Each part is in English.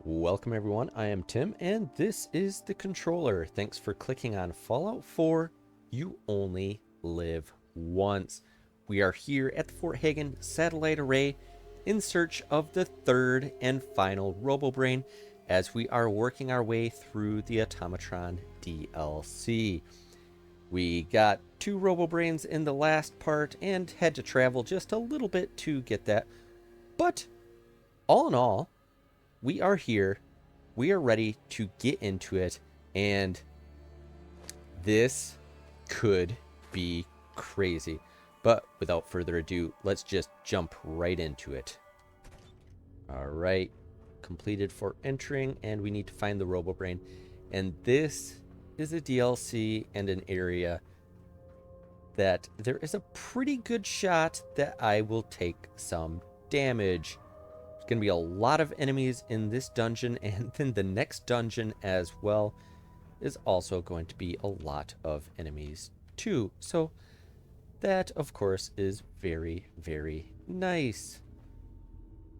Welcome everyone, I am Tim and this is the controller. Thanks for clicking on Fallout 4, You Only Live Once. We are here at the Fort Hagen satellite array in search of the third and final RoboBrain as we are working our way through the Automatron DLC. We got 2 RoboBrains in the last part and had to travel just a little bit to get that. But all in all, we are here, we are ready to get into it, and this could be crazy. But without further ado, let's just jump right into it. Alright, completed for entering, and we need to find the RoboBrain. And this is a DLC and an area that there is a pretty good shot that I will take some damage. There's going to be a lot of enemies in this dungeon, and then the next dungeon as well is also going to be a lot of enemies too. So that, of course, is very, very nice.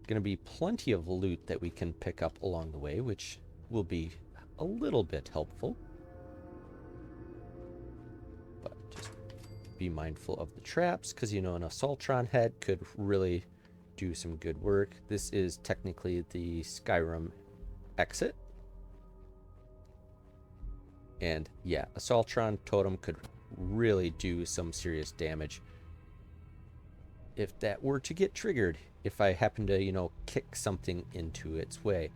Going to be plenty of loot that we can pick up along the way, which will be a little bit helpful. But just be mindful of the traps, because, you know, an Automatron head could really do some good work. This is technically the Skyrim exit. And yeah, a Automatron totem could really do some serious damage if that were to get triggered, if I happen to, you know, kick something into its way.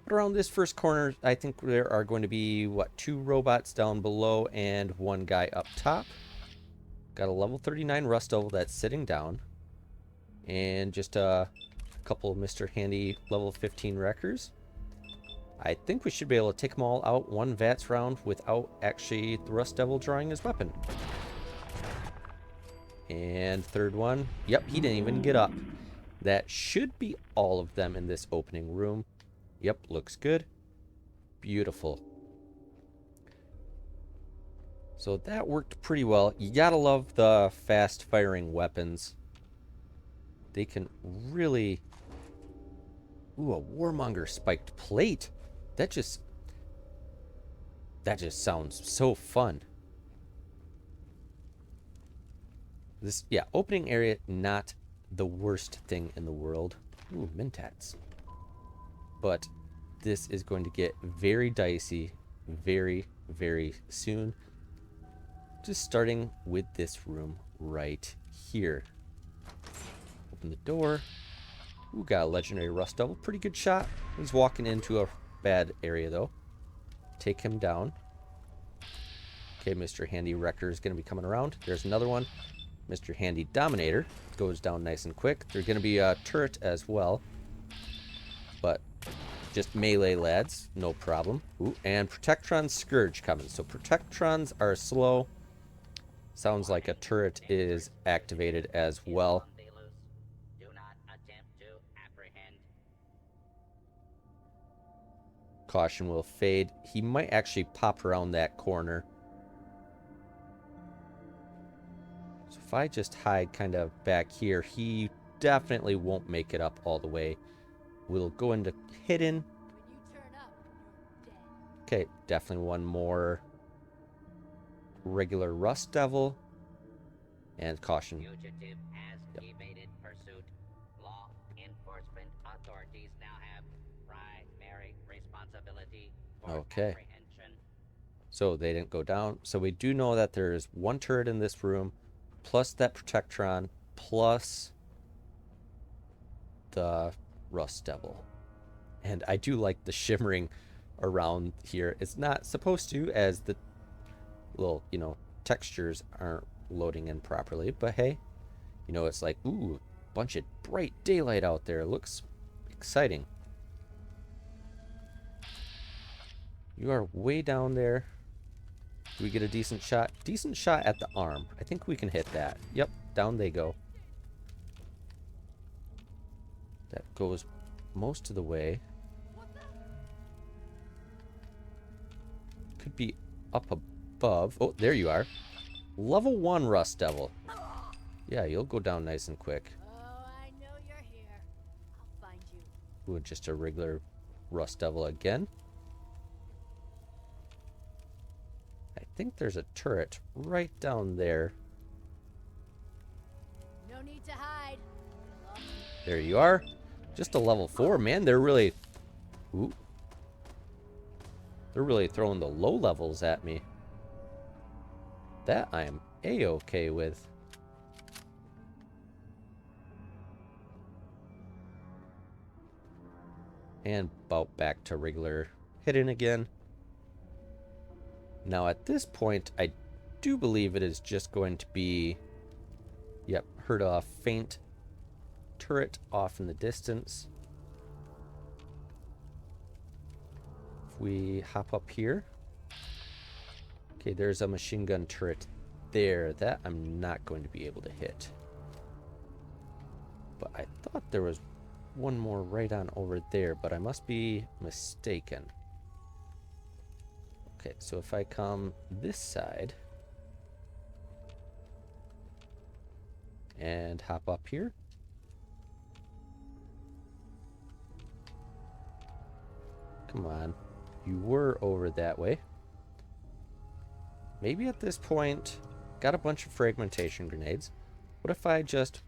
But around this first corner, I think there are going to be, what, 2 robots down below and 1 guy up top. Got a level 39 Rust Devil that's sitting down. And just a couple of Mr. Handy level 15 wreckers. I think we should be able to take them all out one VATS round without actually the Rust Devil drawing his weapon. And third one. Yep, he didn't even get up. That should be all of them in this opening room. Yep, looks good. Beautiful. So that worked pretty well. You gotta love the fast firing weapons. They can really... Ooh, a Warmonger spiked plate. That just sounds so fun. This, yeah, opening area, not the worst thing in the world. Ooh, Mentats. But this is going to get very dicey very, very soon. Just starting with this room right here. Open the door. Ooh, got a legendary Rust Devil. Pretty good shot. He's walking into a bad area, though. Take him down. Okay, Mr. Handy Wrecker is going to be coming around. There's another one. Mr. Handy Dominator goes down nice and quick. There's going to be a turret as well. But just melee lads, no problem. Ooh, and Protectron Scourge coming. So Protectrons are slow. Sounds like a turret is activated as well. Caution will fade. He might actually pop around that corner. So if I just hide kind of back here, he definitely won't make it up all the way. We'll go into hidden. Okay, definitely one more regular Rust Devil. And caution. Fugitive has evaded pursuit. Law enforcement authorities now have primary responsibility for apprehension. So they didn't go down. So we do know that there's 1 turret in this room, plus that Protectron, plus the Rust Devil. And I do like the shimmering around here. It's not supposed to, as the little, you know, textures aren't loading in properly, but hey, you know, it's like, ooh, bunch of bright daylight out there. Looks exciting. You are way down there. Do we get a decent shot? Decent shot at the arm. I think we can hit that. Yep, down they go. That goes most of the way. Could be up above. Oh, there you are. Level 1 Rust Devil. Yeah, you'll go down nice and quick. Oh, I know you're here. I'll find you. Ooh, just a regular Rust Devil again. I think there's a turret right down there. No need to hide. There you are. Just a level 4, man. They're really... Ooh. They're really throwing the low levels at me. That I am A-okay with. And about back to regular hidden again. Now at this point, I do believe it is just going to be... Yep, heard a faint turret off in the distance. If we hop up here. Okay, there's a machine gun turret there. That I'm not going to be able to hit. But I thought there was one more right on over there, but I must be mistaken. Okay, so if I come this side and hop up here. Come on. You were over that way. Maybe at this point, got a bunch of fragmentation grenades. What if I just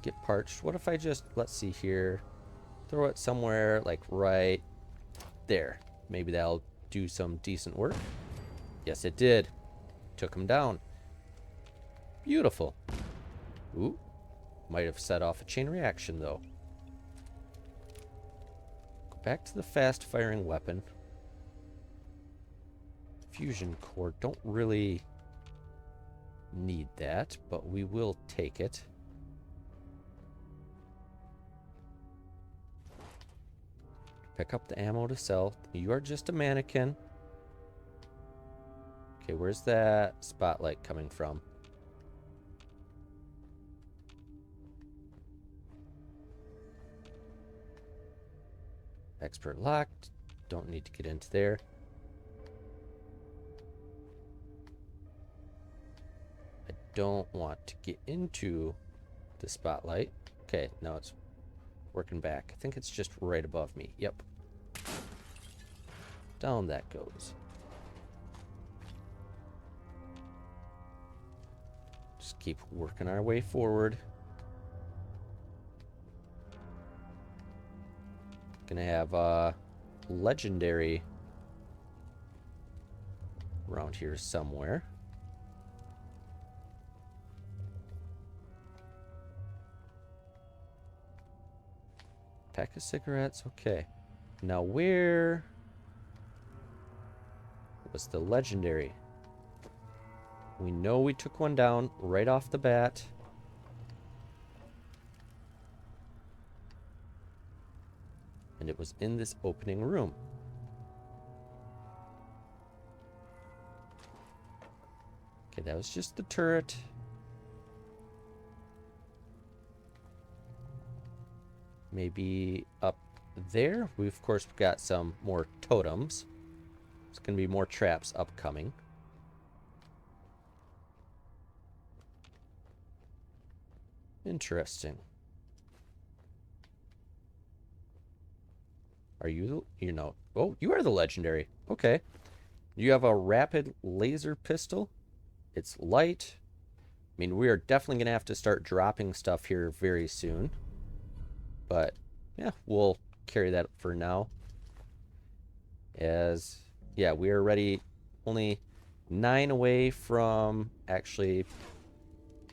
get parched? What if I just, let's see here, throw it somewhere like right there. Maybe that'll do some decent work. Yes, it did. Took him down. Beautiful. Ooh. Might have set off a chain reaction, though. Go back to the fast-firing weapon. Fusion core. Don't really need that, but we will take it. Pick up the ammo to sell. You are just a mannequin. Okay, where's that spotlight coming from? Expert locked. Don't need to get into there. I don't want to get into the spotlight. Okay, now it's working back. I think it's just right above me. Yep. Down that goes. Just keep working our way forward. Gonna have a legendary around here somewhere. Pack of cigarettes. Okay. Now where was the legendary? We know we took one down right off the bat. And it was in this opening room. Okay, that was just the turret. Maybe up there. We, of course, got some more totems. There's going to be more traps upcoming. Interesting. Are you know, oh, you are the legendary. Okay. You have a rapid laser pistol. It's light. I mean, we are definitely going to have to start dropping stuff here very soon. But, yeah, we'll carry that for now. As, yeah, we are already only 9 away from actually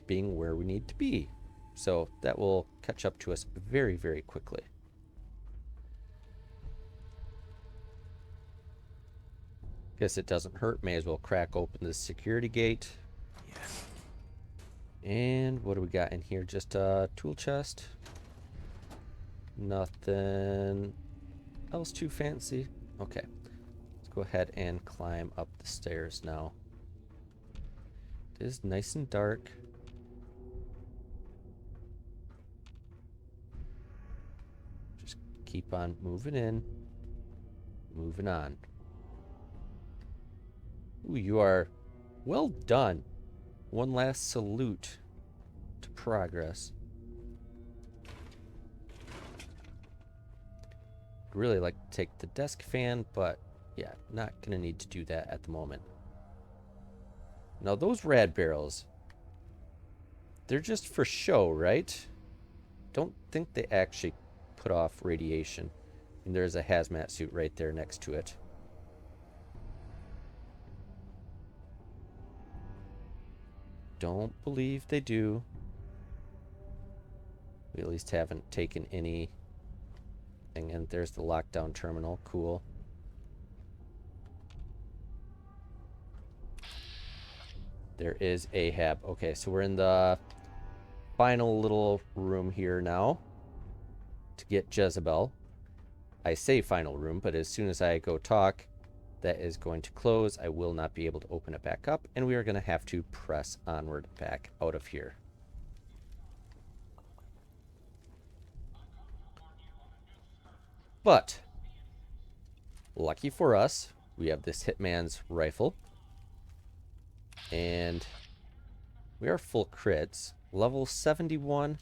being where we need to be. So that will catch up to us very, very quickly. Guess it doesn't hurt. May as well crack open the security gate. Yes. And what do we got in here? Just a tool chest. Nothing else too fancy. Okay. Let's go ahead and climb up the stairs now. It is nice and dark. Just keep on moving in. Moving on. Ooh, you are well done. One last salute to progress. I'd really like to take the desk fan, but yeah, not going to need to do that at the moment. Now, those rad barrels, they're just for show, right? Don't think they actually put off radiation. And there's a hazmat suit right there next to it. Don't believe they do. We at least haven't taken any. And there's the lockdown terminal. Cool. There is Ahab. Okay, so we're in the final little room here now to get Jezebel. I say final room, but as soon as I go talk, that is going to close. I will not be able to open it back up, and we are going to have to press onward back out of here. But, lucky for us, we have this Hitman's rifle. And we are full crits. Level 71.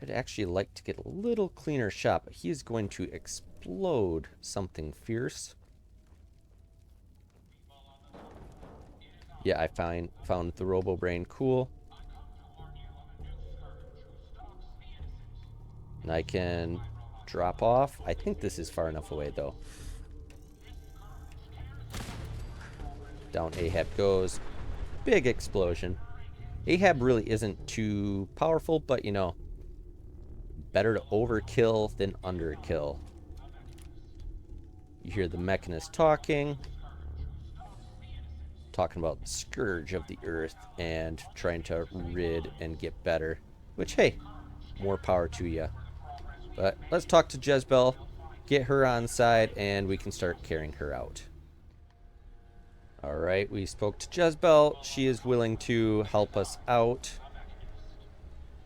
I'd actually like to get a little cleaner shot, but he is going to explode something fierce. Yeah, I found the Robo Brain cool. And I can drop off. I think this is far enough away, though. Down Ahab goes. Big explosion. Ahab really isn't too powerful, but, you know, better to overkill than underkill. You hear the mechanist talking about the scourge of the earth and trying to rid and get better. Which, hey, more power to you. But let's talk to Jezebel, get her on side, and we can start carrying her out. Alright, we spoke to Jezebel. She is willing to help us out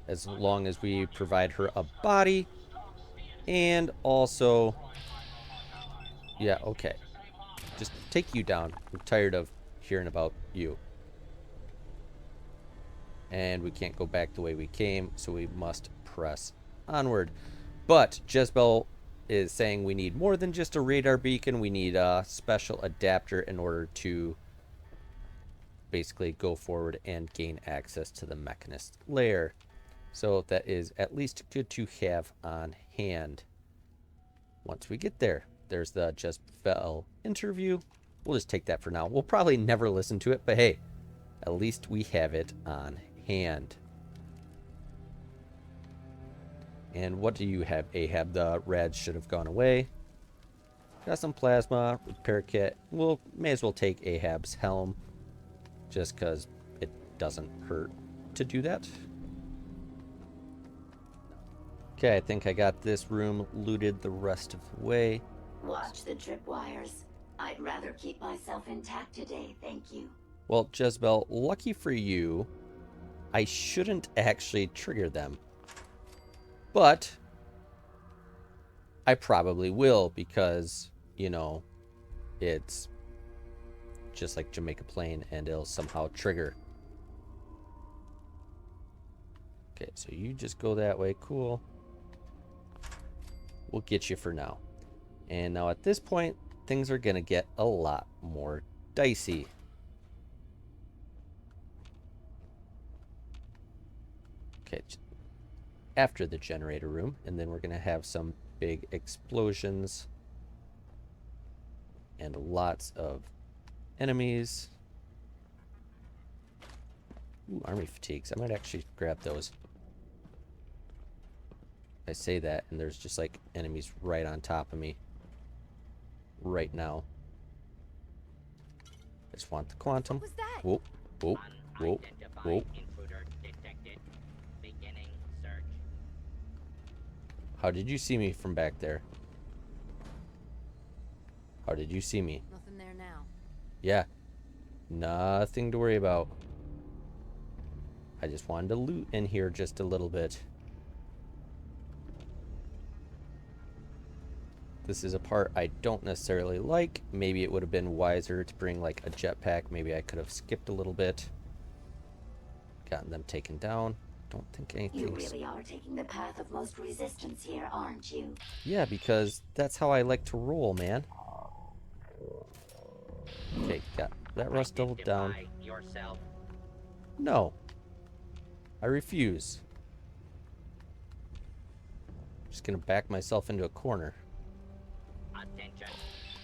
as long as we provide her a body. And also, yeah, okay. Just take you down. I'm tired of hearing about you. And we can't go back the way we came, so we must press onward. But Jezebel is saying we need more than just a radar beacon. We need a special adapter in order to basically go forward and gain access to the mechanist lair. So that is at least good to have on hand. Once we get there, there's the Jezebel interview. We'll just take that for now. We'll probably never listen to it, but hey, at least we have it on hand. And what do you have, Ahab? The rads should have gone away. Got some plasma, repair kit. We'll may as well take Ahab's helm, just because it doesn't hurt to do that. Okay, I think I got this room looted the rest of the way. Watch the tripwires. I'd rather keep myself intact today, thank you. Well, Jezebel, lucky for you, I shouldn't actually trigger them. But I probably will because, you know, it's just like Jamaica Plain and it'll somehow trigger. Okay, so you just go that way. Cool. We'll get you for now. And now at this point, things are going to get a lot more dicey. Okay, after the generator room, and then we're going to have some big explosions and lots of enemies. Ooh, army fatigues. I might actually grab those. I say that, and there's just like enemies right on top of me right now. I just want the quantum. What was that? Whoa, whoa, whoa, whoa. How did you see me from back there? How did you see me? Nothing there now. Yeah. Nothing to worry about. I just wanted to loot in here just a little bit. This is a part I don't necessarily like. Maybe it would have been wiser to bring like a jetpack. Maybe I could have skipped a little bit. Gotten them taken down. Don't think You anything's... really are taking the path of most resistance here, aren't you? Yeah, because that's how I like to roll, man. Okay, got that rust doubled down. Identify yourself. No. I refuse. Just gonna back myself into a corner. Attention.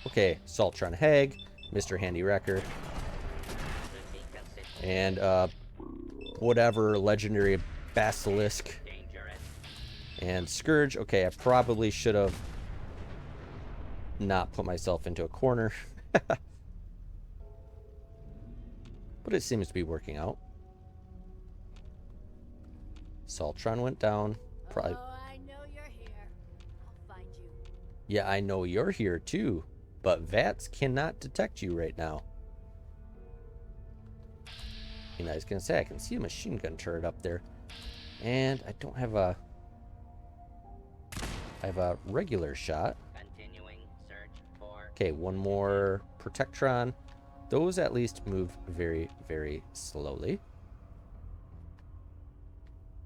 Okay, Saltron Hag, Mr. Handy Wrecker, Should be consistent. and whatever legendary basilisk Dangerous. and Scourge. Okay, I probably should have not put myself into a corner. But it seems to be working out. Saltron went down. Probably. Oh, I know you're here. I'll find you. Yeah, I know you're here too. But VATS cannot detect you right now. And I was going to say, I can see a machine gun turret up there. And I don't have a... I have a regular shot. Continuing search for. Okay, one more Protectron. Those at least move very, very slowly.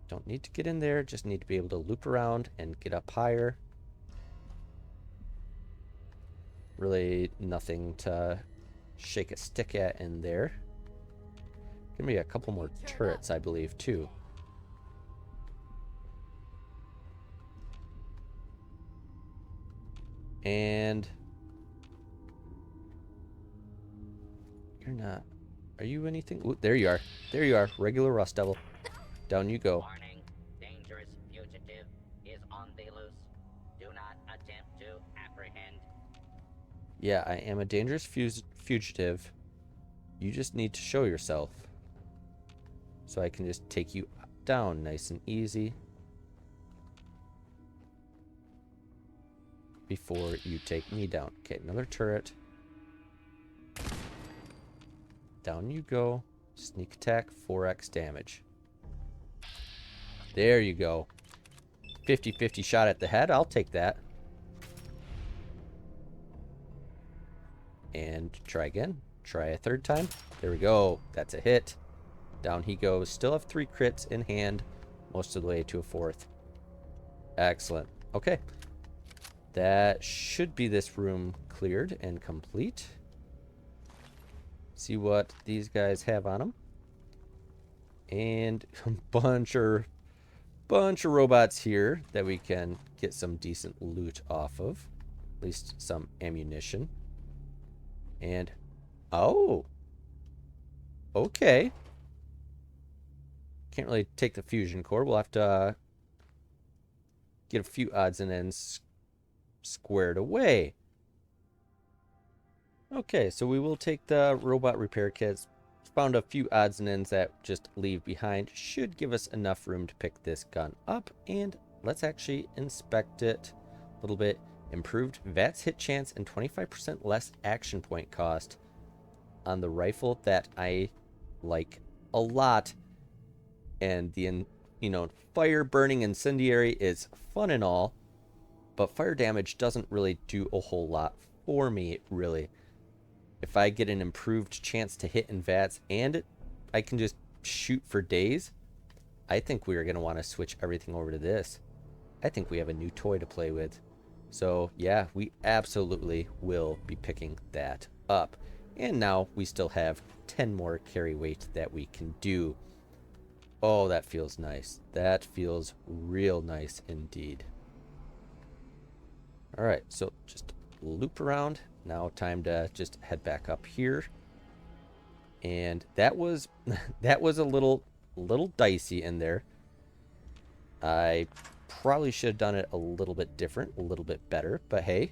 Don't need to get in there, just need to be able to loop around and get up higher. Really nothing to shake a stick at in there. Gonna be a couple more turrets, I believe, too. And you're not. Are you anything? Ooh, there you are. There you are. Regular Rust Devil. Down you go. Warning. Dangerous fugitive is on the loose. Do not attempt to apprehend. Yeah, I am a dangerous fugitive. You just need to show yourself. So I can just take you down nice and easy. Before you take me down. Okay, another turret. Down you go. Sneak attack, 4x damage. There you go. 50-50 shot at the head. I'll take that. And try again. Try a third time. There we go. That's a hit. Down he goes. Still have 3 crits in hand. Most of the way to a 4th. Excellent. Okay. That should be this room cleared and complete. See what these guys have on them. And a bunch of robots here that we can get some decent loot off of. At least some ammunition. And, oh. Okay. Can't really take the fusion core. We'll have to get a few odds and ends squared away. Okay, so we will take the robot repair kits. Found a few odds and ends that just leave behind. Should give us enough room to pick this gun up. And let's actually inspect it a little bit. Improved VATS hit chance and 25% less action point cost on the rifle that I like a lot. And the, fire burning incendiary is fun and all. But fire damage doesn't really do a whole lot for me, really. If I get an improved chance to hit in VATS and I can just shoot for days, I think we are going to want to switch everything over to this. I think we have a new toy to play with. So, yeah, we absolutely will be picking that up. And now we still have 10 more carry weight that we can do. Oh, that feels nice. That feels real nice indeed. All right, so just loop around. Now time to just head back up here. And that was that was a little dicey in there. I probably should have done it a little bit different, a little bit better, but hey,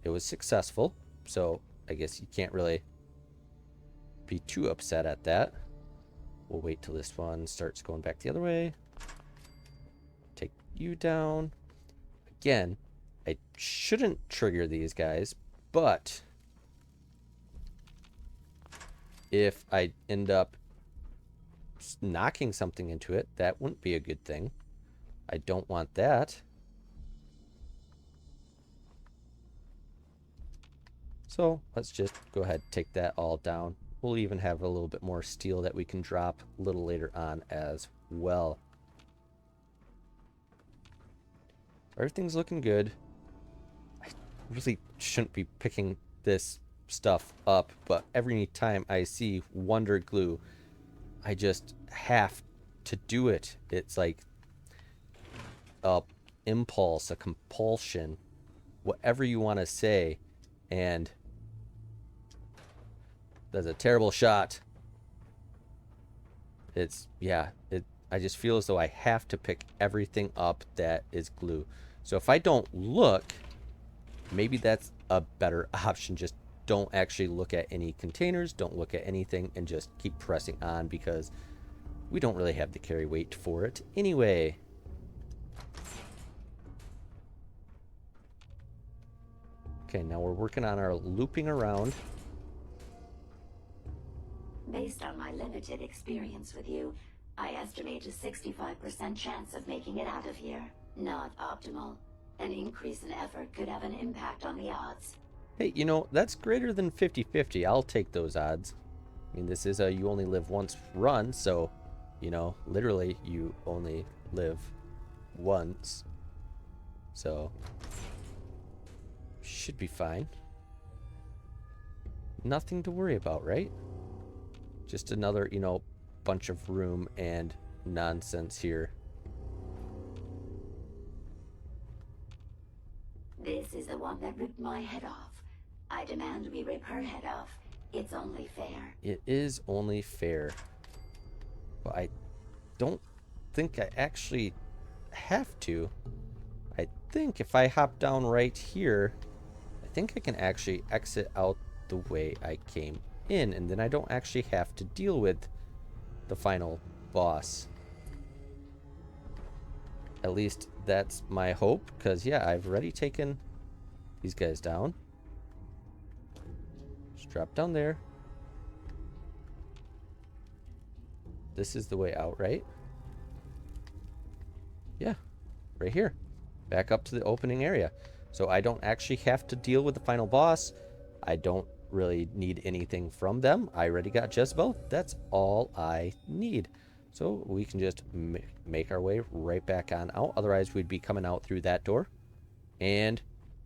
it was successful. So I guess you can't really be too upset at that. We'll wait till this one starts going back the other way. Take you down. Again, I shouldn't trigger these guys, but if I end up knocking something into it, that wouldn't be a good thing. I don't want that. So let's just go ahead and take that all down. We'll even have a little bit more steel that we can drop a little later on as well. everything's looking good. I really shouldn't be picking this stuff up, but every time I see Wonder Glue, I just have to do it. It's like a impulse, a compulsion, whatever you want to say. And that's a terrible shot. I just feel as though I have to pick everything up that is glue. So if I don't look, maybe that's a better option. Just don't actually look at any containers, don't look at anything, and just keep pressing on, because we don't really have the carry weight for it anyway. Okay, now we're working on our looping around. Based on my limited experience with you, I estimate a 65% chance of making it out of here. Not optimal. An increase in effort could have an impact on the odds. Hey, you know, that's greater than 50-50. I'll take those odds. I mean, this is a you only live once run, so, you know, literally you only live once. So, should be fine. Nothing to worry about, right? Just another, you know, bunch of room and nonsense here. This is the one that ripped my head off. I demand we rip her head off. It's only fair. It is only fair. But I don't think I actually have to. I think if I hop down right here, I think I can actually exit out the way I came in, and then I don't actually have to deal with the final boss. At least that's my hope, because yeah, I've already taken these guys down. Just drop down there. This is the way out, right? Yeah, right here. Back up to the opening area. So I don't actually have to deal with the final boss. I don't really need anything from them. I already got Jezebel. That's all I need. So we can just make our way right back on out. Otherwise, we'd be coming out through that door. And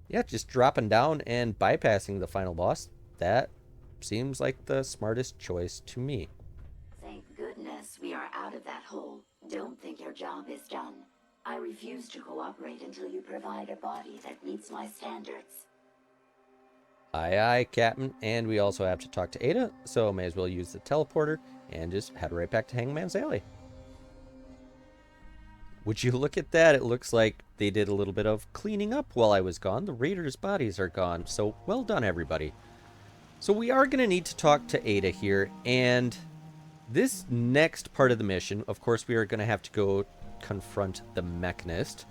yeah, just dropping down and bypassing the final boss. That seems like the smartest choice to me. Thank goodness we are out of that hole. Don't think your job is done. I refuse to cooperate until you provide a body that meets my standards. Aye, aye, Captain. And we also have to talk to Ada, so may as well use the teleporter and just head right back to Hangman's Alley. Would you look at that? It looks like they did a little bit of cleaning up while I was gone. The raiders' bodies are gone, so well done, everybody. So we are going to need to talk to Ada here, and this next part of the mission, of course, we are going to have to go confront the Mechanist,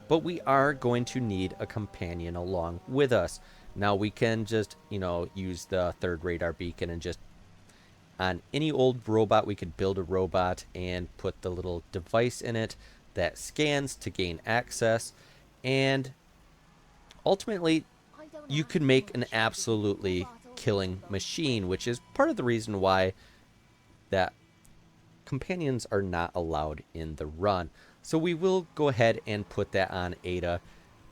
but we are going to need a companion along with us. Now, we can just, you know, use the third radar beacon and just, on any old robot, we could build a robot and put the little device in it that scans to gain access. And ultimately, you could make an absolutely killing machine, which is part of the reason why that companions are not allowed in the run. So we will go ahead and put that on Ada.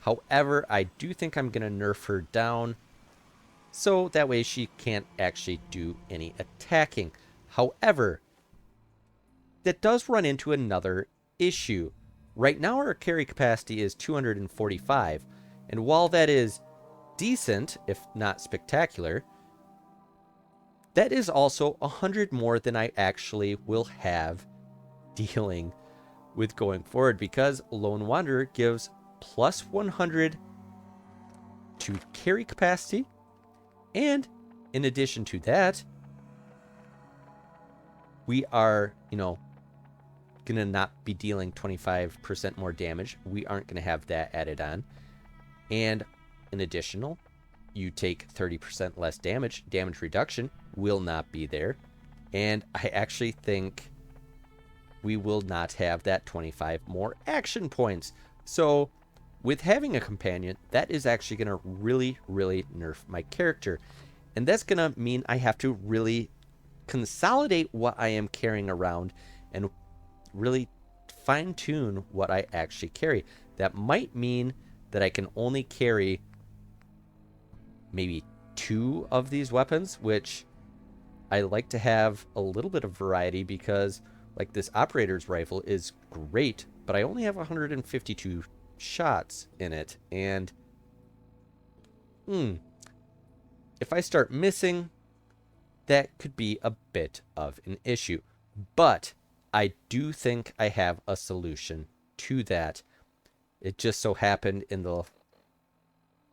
However, I do think I'm going to nerf her down, so that way she can't actually do any attacking. However, that does run into another issue. Right now our carry capacity is 245, and while that is decent, if not spectacular, that is also 100 more than I actually will have dealing with going forward, because Lone Wanderer gives plus 100 to carry capacity, and in addition to that, we are, you know, gonna not be dealing 25% more damage. We aren't gonna have that added on. And in additional, you take 30% less damage. Damage reduction will not be there. And I actually think we will not have that 25 more action points. So with having a companion, that is actually going to really, really nerf my character. And that's going to mean I have to really consolidate what I am carrying around and really fine-tune what I actually carry. that might mean that I can only carry maybe 2 of these weapons, which I like to have a little bit of variety because, like, this operator's rifle is great, but I only have 152 shots in it, and if I start missing, that could be a bit of an issue. But I do think I have a solution to that. It just so happened in the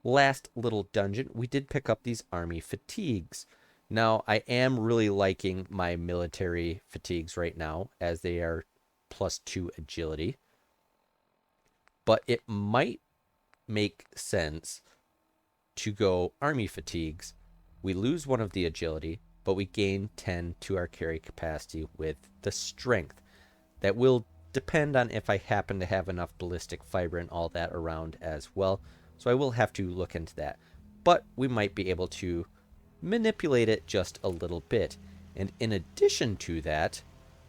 last little dungeon, we did pick up these army fatigues. Now, I am really liking my military fatigues right now, as they are +2 agility. But it might make sense to go army fatigues. We lose 1 of the agility, but we gain 10 to our carry capacity with the strength. That will depend on if I happen to have enough ballistic fiber and all that around as well. So I will have to look into that. But we might be able to manipulate it just a little bit. And in addition to that,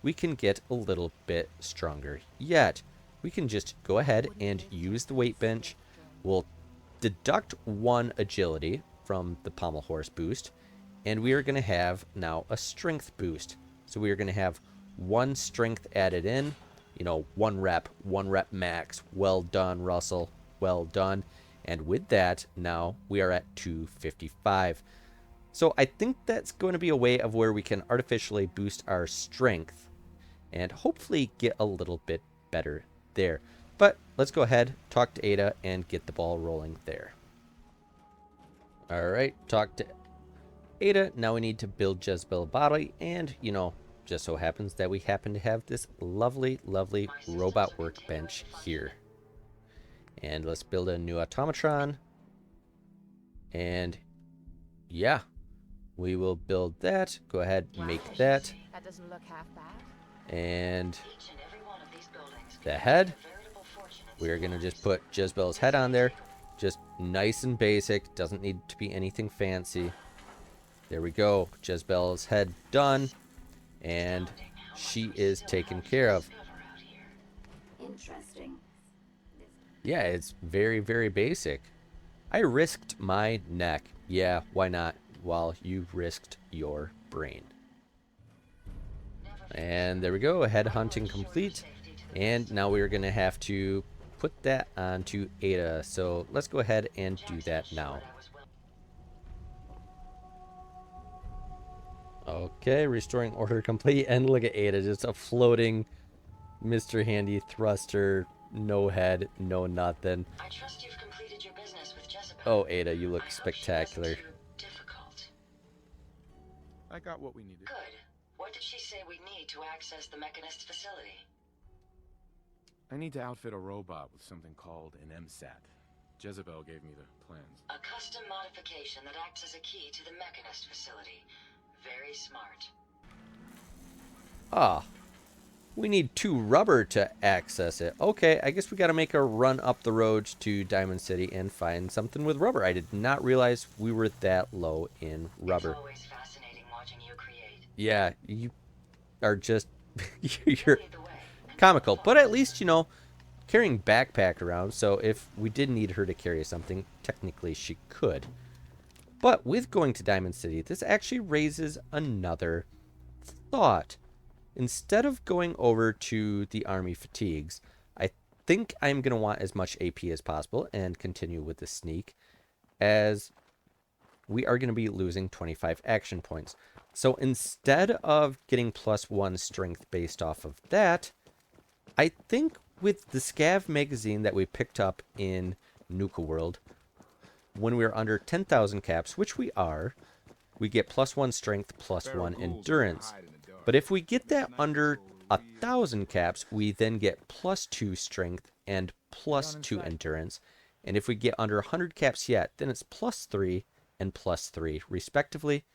we can get a little bit stronger yet. We can just go ahead and use the weight bench. We'll deduct 1 agility from the pommel horse boost, and we are going to have now a strength boost. So we are going to have 1 strength added in, 1 rep max. Well done, Russell. Well done. And with that, now we are at 255. So I think that's going to be a way of where we can artificially boost our strength and hopefully get a little bit better there. But let's go ahead, talk to Ada, and get the ball rolling there. All right, talk to Ada. Now we need to build Jezebel body, and, just so happens that we happen to have this lovely, lovely robot workbench here. And let's build a new Automatron. And, yeah, we will build that. Go ahead, make that. That doesn't look half bad. And the head. We are going to just put Jezebel's head on there. Just nice and basic. Doesn't need to be anything fancy. There we go. Jezebel's head done. And she is taken care of. Interesting. Yeah, it's very, very basic. I risked my neck. Yeah, why not? While you risked your brain. And there we go. Head hunting complete. And now we are going to have to put that onto Ada. So let's go ahead and do that now. Okay, restoring order complete. And look at Ada, just a floating Mr. Handy thruster. No head, no nothing. I trust you've completed your business with Jezebel. Oh, Ada, you look spectacular. Difficult. I got what we needed. Good. What did she say we need to access the Mechanist facility? I need to outfit a robot with something called an MSAT. Jezebel gave me the plans. A custom modification that acts as a key to the Mechanist facility. Very smart. Ah, we need 2 rubber to access it. Okay, I guess we got to make a run up the road to Diamond City and find something with rubber. I did not realize we were that low in rubber. It's always fascinating watching you create. Yeah, you are just you're comical, but at least carrying backpack around, so if we did need her to carry something, technically she could. But with going to Diamond City, this actually raises another thought. Instead of going over to the army fatigues, I think I'm going to want as much AP as possible and continue with the sneak, as we are going to be losing 25 action points. So instead of getting +1 strength based off of that, I think with the scav magazine that we picked up in Nuka World, when we're under 10,000 caps, which we are, we get +1 strength, +1 endurance. But if we get that under 1,000 caps, we then get +2 strength and +2 endurance. And if we get under 100 caps yet, then it's +3 and +3 respectively.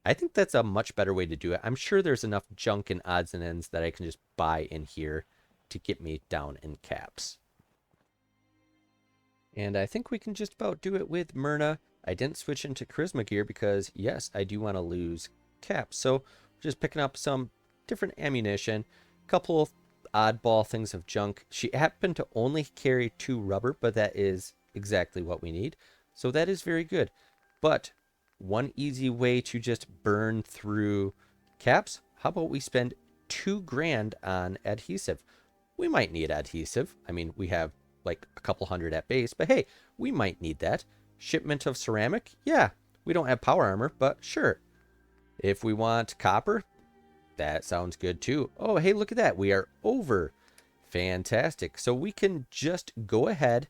I think that's a much better way to do it. I'm sure there's enough junk and odds and ends that I can just buy in here to get me down in caps. And I think we can just about do it with Myrna. I didn't switch into charisma gear because, yes, I do want to lose caps. So just picking up some different ammunition, couple oddball things of junk. She happened to only carry 2 rubber, but that is exactly what we need. So that is very good. But one easy way to just burn through caps, how about we spend 2 grand on adhesive? We might need adhesive. I mean, we have like a couple hundred at base, but hey, we might need that. Shipment of ceramic? Yeah, we don't have power armor, but sure. If we want copper, that sounds good too. Oh, hey, look at that. We are over. Fantastic. So we can just go ahead,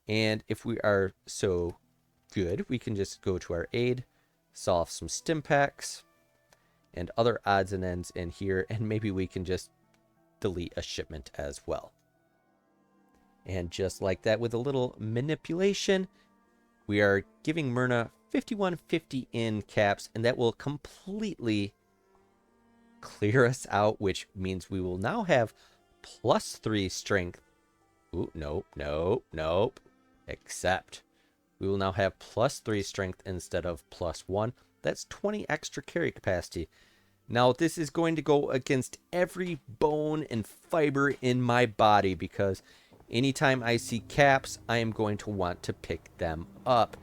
and if we are so good, we can just go to our aid, solve some stim packs, and other odds and ends in here, and maybe we can just delete a shipment as well. And just like that, with a little manipulation, we are giving Myrna 5150 in caps, and that will completely clear us out, which means we will now have +3 strength. Ooh, nope, nope, nope. Except we will now have +3 strength instead of +1. That's 20 extra carry capacity. Now, this is going to go against every bone and fiber in my body, because anytime I see caps, I am going to want to pick them up.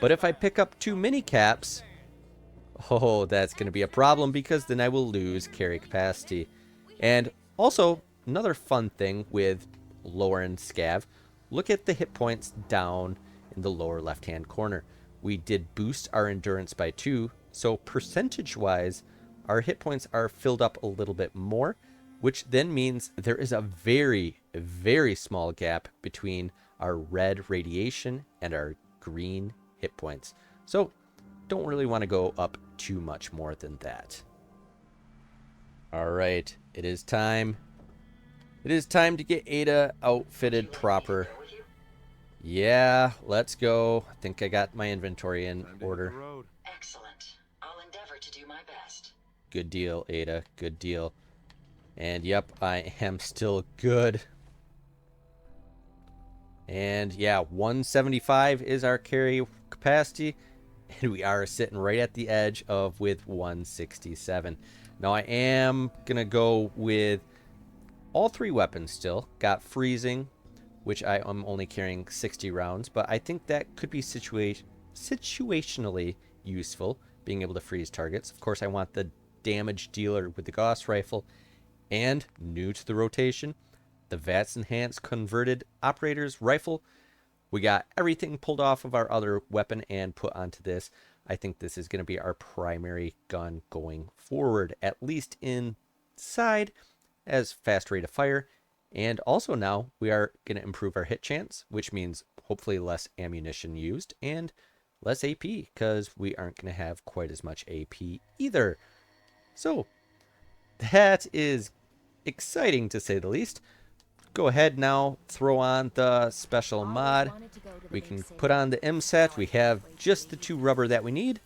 But if I pick up too many caps, oh, that's going to be a problem, because then I will lose carry capacity. And also, another fun thing with Lauren Scav, look at the hit points down in the lower left-hand corner. We did boost our endurance by 2, so percentage-wise, our hit points are filled up a little bit more, which then means there is a very, very small gap between our red radiation and our green hit points. So don't really want to go up too much more than that. All right, it is time. It is time to get Ada outfitted proper. Yeah, let's go. I think I got my inventory in order. Excellent. I'll endeavor to do my best. Good deal, Ada. Good deal. And yep, I am still good. And yeah, 175 is our carry capacity. And we are sitting right at the edge of with 167. Now I am going to go with all 3 weapons still. Got freezing, which I am only carrying 60 rounds. But I think that could be situationally useful, being able to freeze targets. Of course, I want the damage dealer with the Gauss rifle. And new to the rotation, the VATS enhanced converted operator's rifle. We got everything pulled off of our other weapon and put onto this. I think this is going to be our primary gun going forward, at least inside, as fast rate of fire. And also now we are going to improve our hit chance, which means hopefully less ammunition used and less AP, because we aren't going to have quite as much AP either. So that is exciting, to say the least. Go ahead now, throw on the special mod. We can put on the M set. We have just the 2 rubber that we need.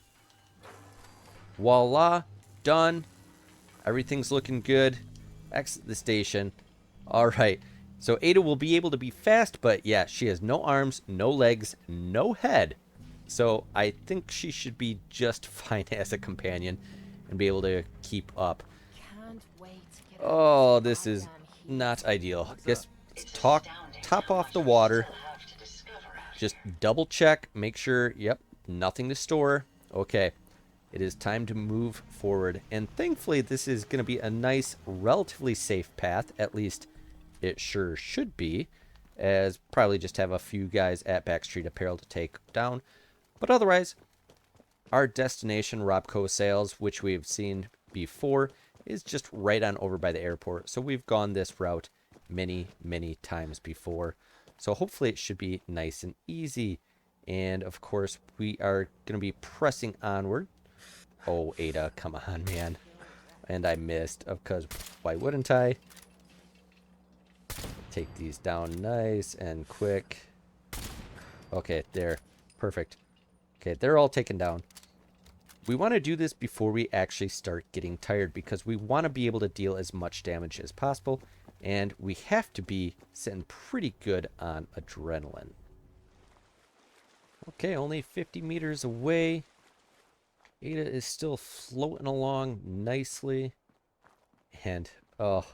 Voila, done. Everything's looking good. Exit the station. All right, so Ada will be able to be fast, but yeah, she has no arms, no legs, no head. So I think she should be just fine as a companion and be able to keep up. Oh, this is not ideal. Guess top off the water. Just double check, make sure, yep, nothing to store. Okay, it is time to move forward. And thankfully, this is going to be a nice, relatively safe path. At least it sure should be, as probably just have a few guys at Backstreet Apparel to take down. But otherwise, our destination, Robco Sales, which we've seen before, is just right on over by the airport. So we've gone this route many, many times before. So hopefully it should be nice and easy. And of course, we are going to be pressing onward. Oh, Ada, come on, man. And I missed, because why wouldn't I? Take these down nice and quick. Okay, there. Perfect. Okay, they're all taken down. We want to do this before we actually start getting tired, because we want to be able to deal as much damage as possible, and we have to be sitting pretty good on adrenaline. Okay, only 50 meters away. Ada is still floating along nicely. And, oh,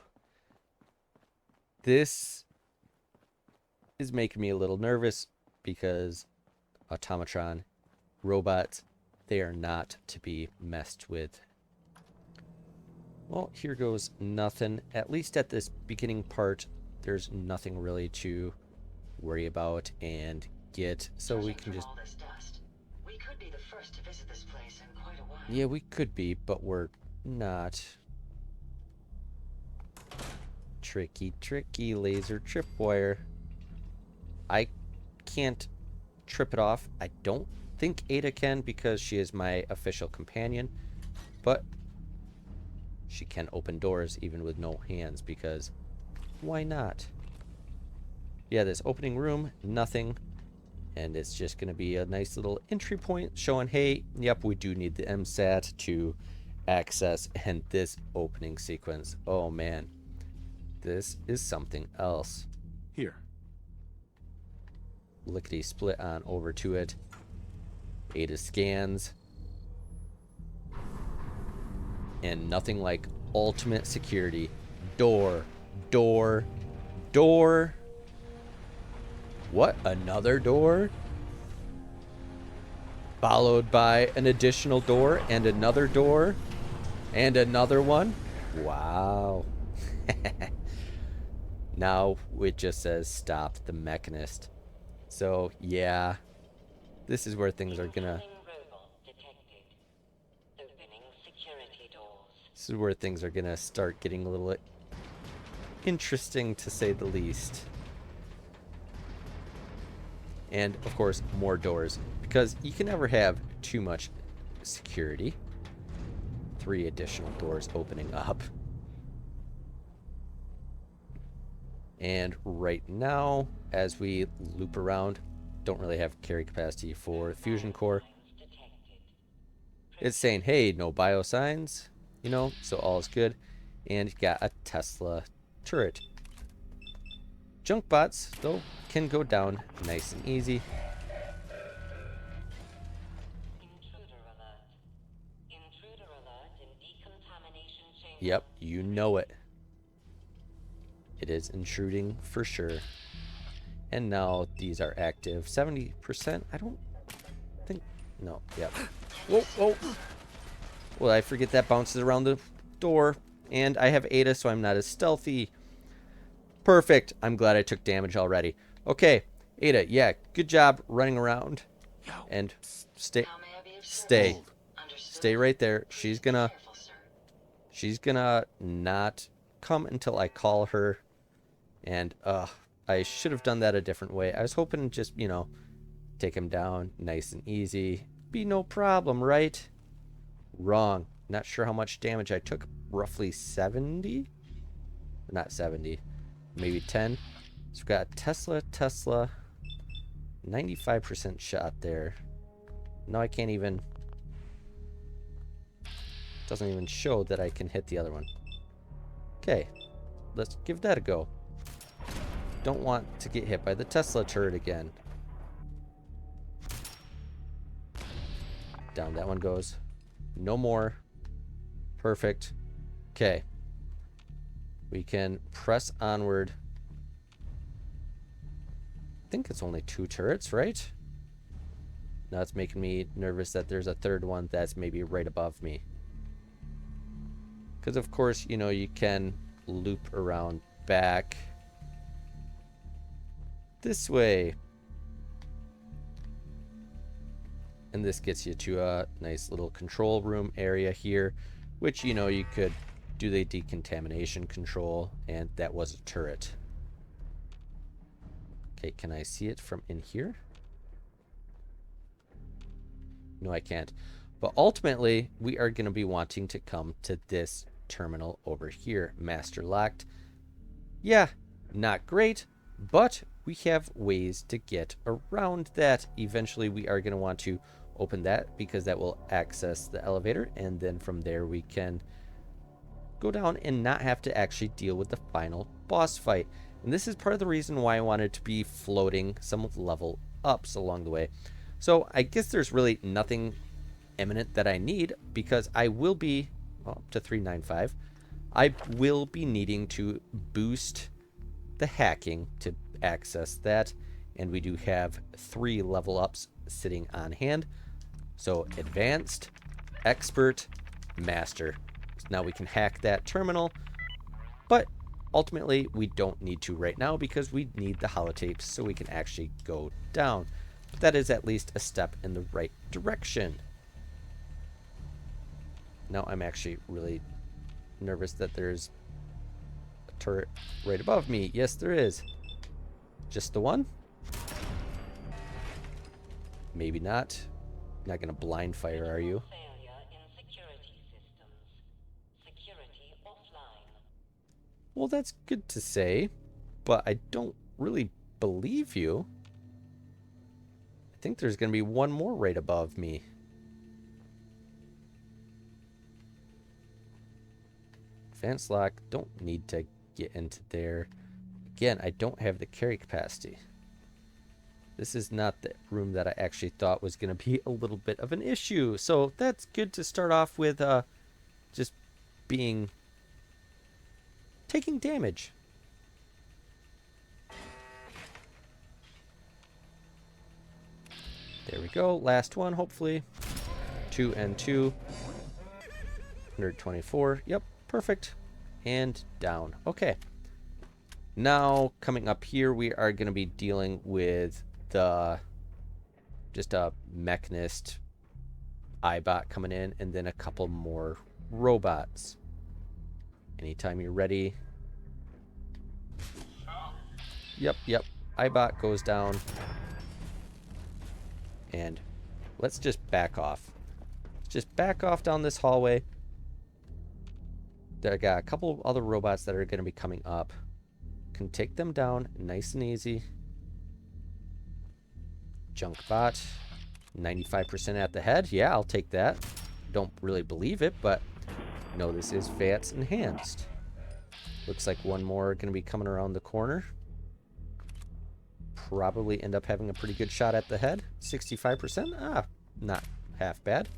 this is making me a little nervous because Automatron robots, they are not to be messed with. Well, here goes nothing. At least at this beginning part, there's nothing really to worry about and get. So we can just... all this dust, we could be the first to visit this place in quite a while. Yeah, we could be, but we're not. Tricky, tricky laser tripwire. I can't trip it off. I don't think Ada can because she is my official companion, but she can open doors even with no hands because why not? Yeah, this opening room, nothing. And it's just going to be a nice little entry point showing, hey, yep, we do need the MSAT to access. And this opening sequence, oh man, this is something else. Here. Lickety split on over to it. Ada scans. And nothing like ultimate security. Door, door, door. What? Another door? Followed by an additional door and another door and another one? Wow. Now it just says stop the mechanist. So, yeah. This is where things are gonna... This is where things are gonna start getting a little interesting, to say the least. And, of course, more doors. Because you can never have too much security. 3 additional doors opening up. And right now, as we loop around, don't really have carry capacity for fusion core. It's saying, hey, no bio signs, you know, so all is good. And you got a Tesla turret. Junk bots, though, can go down nice and easy. Intruder alert in decontamination chamber. Yep, you know it. It is intruding for sure. And now these are active. 70%? I don't think... No, yep. Whoa, whoa. Well, I forget that bounces around the door. And I have Ada, so I'm not as stealthy. Perfect. I'm glad I took damage already. Okay, Ada, yeah, good job running around. And stay right there. She's gonna not come until I call her. And I should have done that a different way. I was hoping to just, you know, take him down nice and easy. Be no problem, right? Wrong. Not sure how much damage I took. Roughly 70? Not 70. Maybe 10. So we've got Tesla. 95% shot there. No, I can't even... Doesn't even show that I can hit the other one. Okay. Let's give that a go. Don't want to get hit by the Tesla turret again. Down that one goes. No more. Perfect. Okay. We can press onward. I think it's only 2 turrets, right? Now it's making me nervous that there's a third one that's maybe right above me. Because, of course, you know, you can loop around back this way. And this gets you to a nice little control room area here, which, you know, you could do the decontamination control, and that was a turret. Okay, can I see it from in here? No, I can't. But ultimately, we are going to be wanting to come to this terminal over here. Master locked. Yeah, not great, but we have ways to get around that. Eventually, we are going to want to open that because that will access the elevator, and then from there we can go down and not have to actually deal with the final boss fight. And this is part of the reason why I wanted to be floating some level ups along the way. So I guess there's really nothing imminent that I need, because I will be up to 395. I will be needing to boost the hacking to access that. And we do have 3 level ups sitting on hand. So advanced, expert, master. So now we can hack that terminal, but ultimately we don't need to right now because we need the holotapes so we can actually go down. But that is at least a step in the right direction. Now I'm actually really nervous that there's a turret right above me. Yes, there is. Just the one? Maybe not. Not gonna blind fire, are you? Well, that's good to say, but I don't really believe you. I think there's gonna be one more right above me. Advanced lock, don't need to get into there. Again, I don't have the carry capacity. This is not the room that I actually thought was going to be a little bit of an issue. So that's good to start off with just taking damage. There we go. Last one, hopefully. 2 and 2. 124. Yep, perfect. And down. Okay. Now, coming up here, we are going to be dealing with just a mechanist iBot coming in, and then a couple more robots. Anytime you're ready. Yep. iBot goes down. And let's just back off. Just back off down this hallway. I got a couple other robots that are going to be coming up. Can take them down nice and easy. Junk bot. 95% at the head. Yeah, I'll take that. Don't really believe it, but no, this is VATS enhanced. Looks like one more going to be coming around the corner. Probably end up having a pretty good shot at the head. 65%. Ah, not half bad.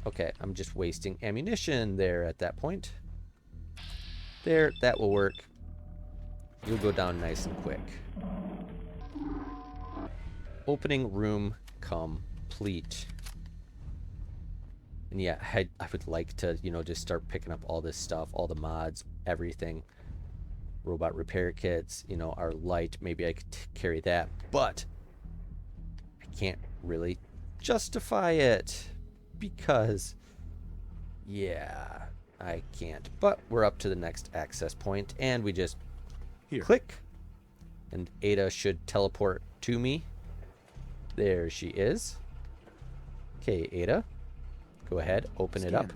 Okay, I'm just wasting ammunition there at that point. There, that will work. You'll go down nice and quick. Opening room complete. And yeah, I would like to, just start picking up all this stuff, all the mods, everything. Robot repair kits, our light. Maybe I could carry that, but I can't really justify it because, yeah, I can't. But we're up to the next access point, and we just click, and Ada should teleport to me. There she is. Okay, Ada, go ahead, open it up.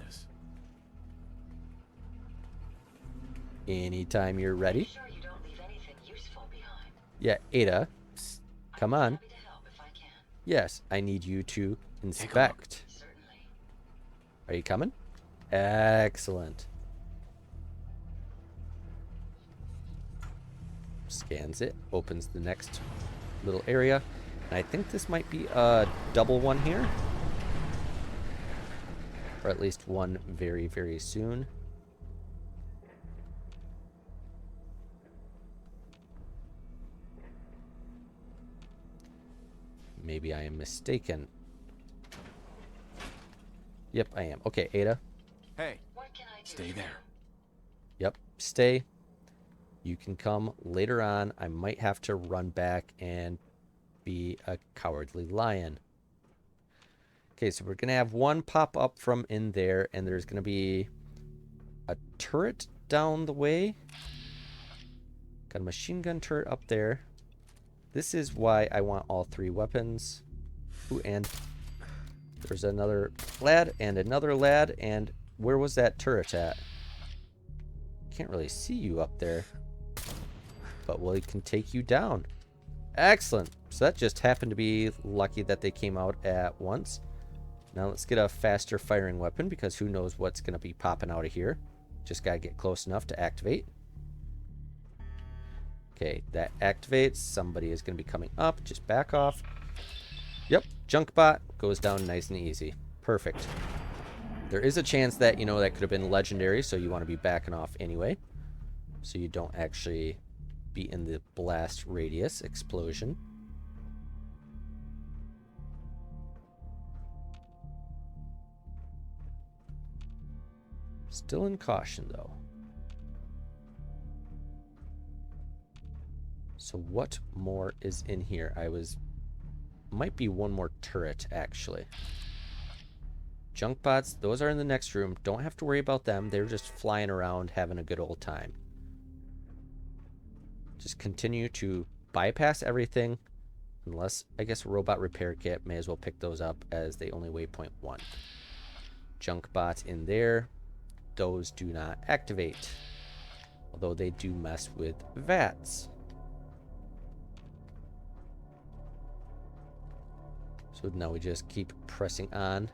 Anytime you're ready. Sure you don't leave anything useful behind. Yeah, Ada, come on. Happy to help if I can. Yes, I need you to inspect. Certainly. Are you coming? Excellent. Scans it, opens the next little area. And I think this might be a double one here. Or at least one very, very soon. Maybe I am mistaken. Yep, I am. Okay, Ada. Hey, What can I do? stay there. Yep, stay. You can come later on. I might have to run back and be a cowardly lion. Okay, so we're going to have one pop up from in there, and there's going to be a turret down the way. Got a machine gun turret up there. This is why I want all 3 weapons. Ooh, and there's another lad and another lad. And where was that turret at? Can't really see you up there. But we can take you down. Excellent. So that just happened to be lucky that they came out at once. Now let's get a faster firing weapon, because who knows what's going to be popping out of here. Just got to get close enough to activate. Okay, that activates. Somebody is going to be coming up. Just back off. Yep, junk bot goes down nice and easy. Perfect. There is a chance that, that could have been legendary, so you want to be backing off anyway. so you don't actually be in the blast radius explosion. Still in caution, though. So what more is in here? Might be one more turret, actually. Junk bots, those are in the next room. Don't have to worry about them. They're just flying around having a good old time. Just continue to bypass everything. Unless, I guess, a robot repair kit. May as well pick those up as they only weigh 0.1. Junk bots in there. Those do not activate. Although they do mess with VATs. So now we just keep pressing on.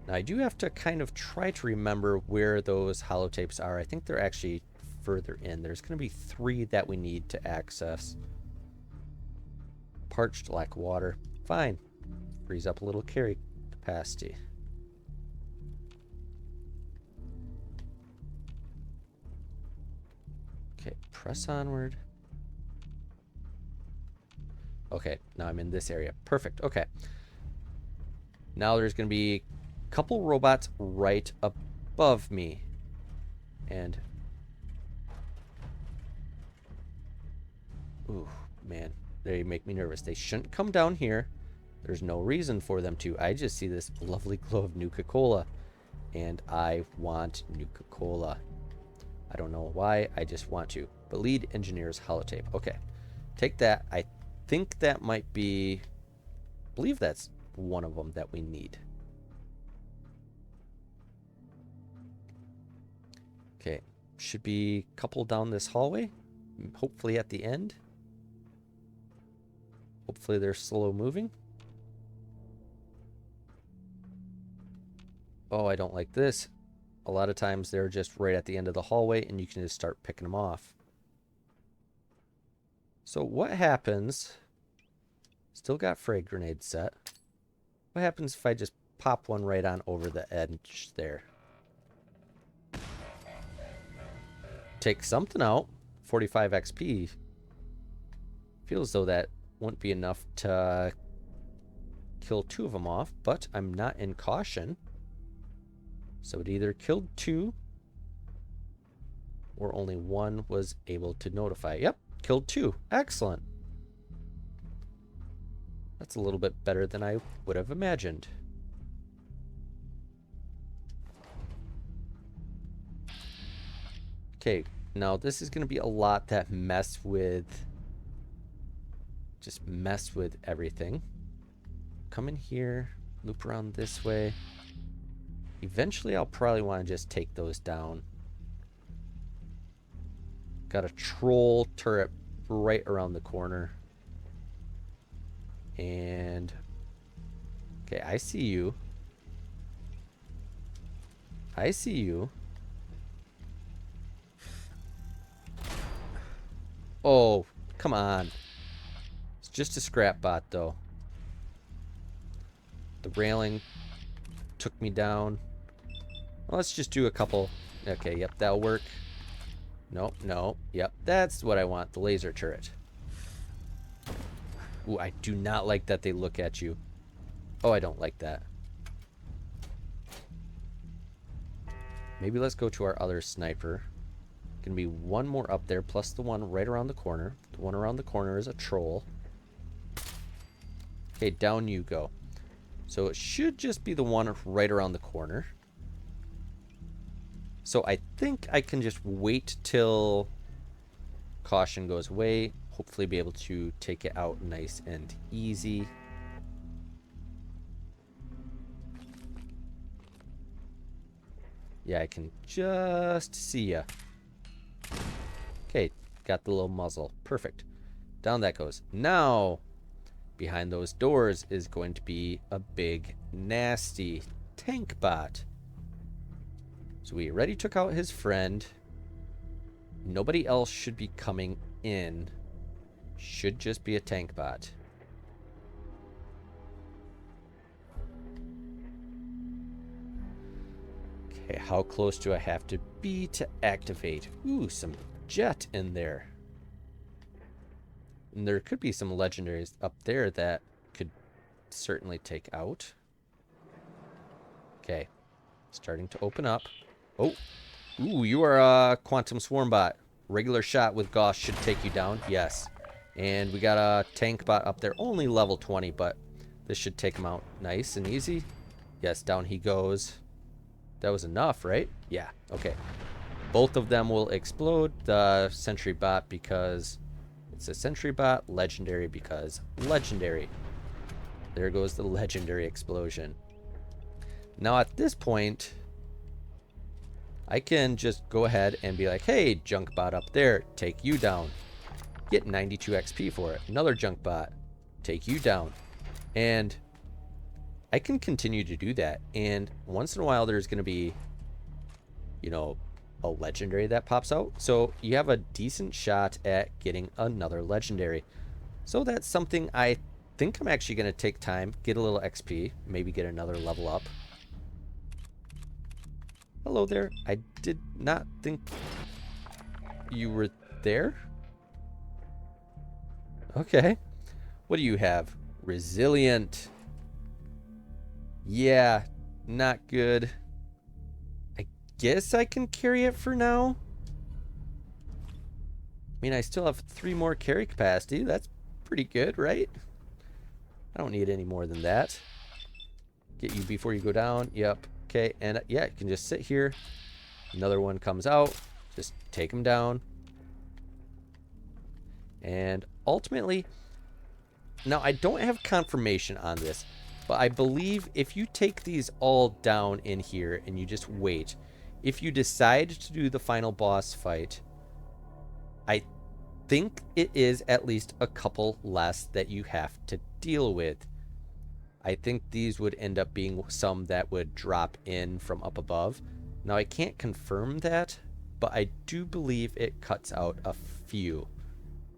Now I do have to kind of try to remember where those holotapes are. I think they're actually further in. There's going to be 3 that we need to access. Parched, lack of water. Fine. Frees up a little carry capacity. Okay, press onward. Okay, now I'm in this area. Perfect. Okay. Now there's going to be a couple robots right above me. And... ooh, man. They make me nervous. They shouldn't come down here. There's no reason for them to. I just see this lovely glow of Nuka-Cola. And I want Nuka-Cola. I don't know why. I just want to. But lead engineer's holotape. Okay. Take that. I think that might be... I believe that's one of them that we need. Okay. Should be a couple down this hallway. Hopefully at the end. Hopefully they're slow moving. Oh, I don't like this. A lot of times they're just right at the end of the hallway and you can just start picking them off. So what happens... Still got frag grenade set. What happens if I just pop one right on over the edge there? Take something out. 45 XP. Feels as though that wouldn't be enough to kill 2 of them off, but I'm not in caution. So it either killed 2 or only 1 was able to notify. Yep, killed 2. Excellent. That's a little bit better than I would have imagined. Okay, now this is going to be a lot that mess with... just mess with everything. Come in here, loop around this way. Eventually I'll probably want to just take those down. Got a troll turret right around the corner. And... okay, I see you. I see you. Oh, come on. It's just a scrap bot, though. The railing took me down. Well, let's just do a couple. Okay, yep, that'll work. Nope, no. Yep, that's what I want. The laser turret. Ooh, I do not like that they look at you. Oh, I don't like that. Maybe let's go to our other sniper. Gonna be one more up there, plus the one right around the corner. The one around the corner is a troll. Okay, down you go. So it should just be the one right around the corner. So I think I can just wait till caution goes away. Hopefully be able to take it out nice and easy. Yeah, I can just see ya. Okay, got the little muzzle. Perfect. Down that goes. Now, behind those doors is going to be a big, nasty tank bot. So we already took out his friend. Nobody else should be coming in. Should just be a tank bot. Okay, how close do I have to be to activate? Ooh, some jet in there. And there could be some legendaries up there that could certainly take out. Okay. Starting to open up. Oh. Ooh, you are a Quantum Swarm bot. Regular shot with Gauss should take you down. Yes. And we got a tank bot up there. Only level 20, but this should take him out nice and easy. Yes, down he goes. That was enough, right? Yeah. Okay. Both of them will explode. The sentry bot because it's a sentry bot. Legendary because legendary. There goes the legendary explosion. Now at this point, I can just go ahead and be like, hey, junk bot up there, take you down. Get 92 XP for it. Another junk bot, take you down. And I can continue to do that. And once in a while, there's going to be, you know, a legendary that pops out. So you have a decent shot at getting another legendary. So that's something I think I'm actually going to take time, get a little XP, maybe get another level up. Hello there. I did not think you were there. Okay. What do you have? Resilient. Yeah, not good. I guess I can carry it for now. I mean, I still have 3 more carry capacity. That's pretty good, right? I don't need any more than that. Get you before you go down. Yep. Okay, and yeah, you can just sit here. Another one comes out. Just take him down. And ultimately, now I don't have confirmation on this, but I believe if you take these all down in here and you just wait, if you decide to do the final boss fight, I think it is at least a couple less that you have to deal with. I think these would end up being some that would drop in from up above. Now, I can't confirm that, but I do believe it cuts out a few.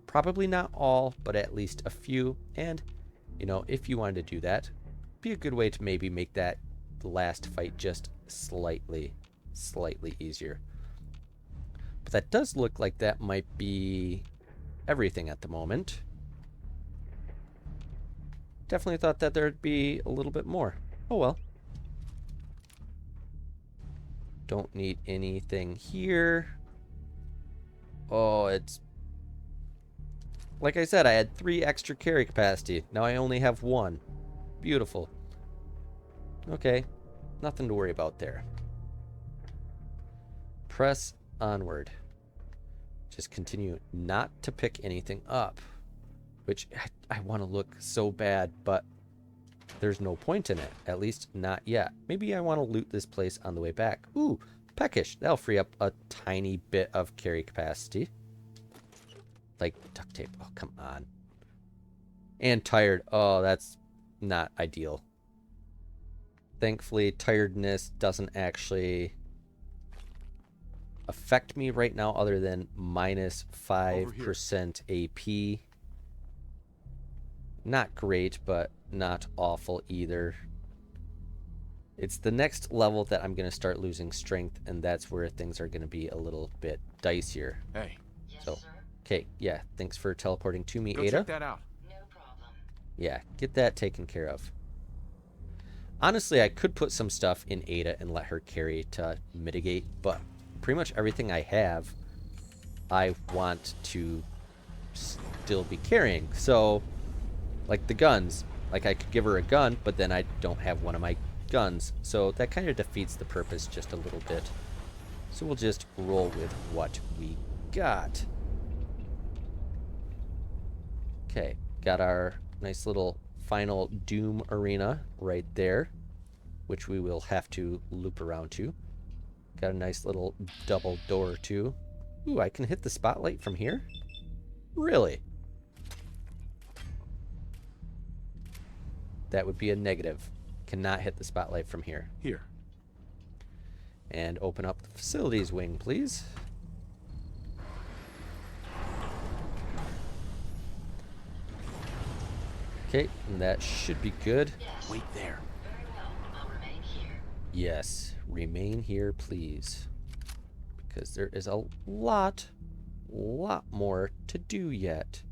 Probably not all, but at least a few. And, you know, if you wanted to do that, be a good way to maybe make that last fight just slightly easier. But that does look like that might be everything at the moment. Definitely thought that there'd be a little bit more. Oh well. Don't need anything here. Oh, it's... Like I said, I had 3 extra carry capacity. Now I only have 1. Beautiful. Okay. Nothing to worry about there. Press onward. Just continue not to pick anything up. Which I want to look so bad, but there's no point in it. At least not yet. Maybe I want to loot this place on the way back. Ooh, peckish. That'll free up a tiny bit of carry capacity. Like duct tape. Oh, come on. And tired. Oh, that's not ideal. Thankfully, tiredness doesn't actually affect me right now other than minus 5% AP. Not great, but not awful either. It's the next level that I'm going to start losing strength, and that's where things are going to be a little bit dicier. Hey. Yes, So, sir. okay, yeah, thanks for teleporting to me, Go Ada. check that out. No problem. Yeah, get that taken care of. Honestly, I could put some stuff in Ada and let her carry to mitigate, but pretty much everything I have, I want to still be carrying. So, like the guns. Like, I could give her a gun, but then I don't have one of my guns. So that kind of defeats the purpose just a little bit. So we'll just roll with what we got. Okay, got our nice little final Doom arena right there, which we will have to loop around to. Got a nice little double door too. Ooh, I can hit the spotlight from here? Really? That would be a negative. Cannot hit the spotlight from here. Here. And open up the facilities wing, please. Okay, and that should be good. Yes. Wait there. Very well. I'll remain here. Yes, remain here, please. Because there is a lot lot more to do yet.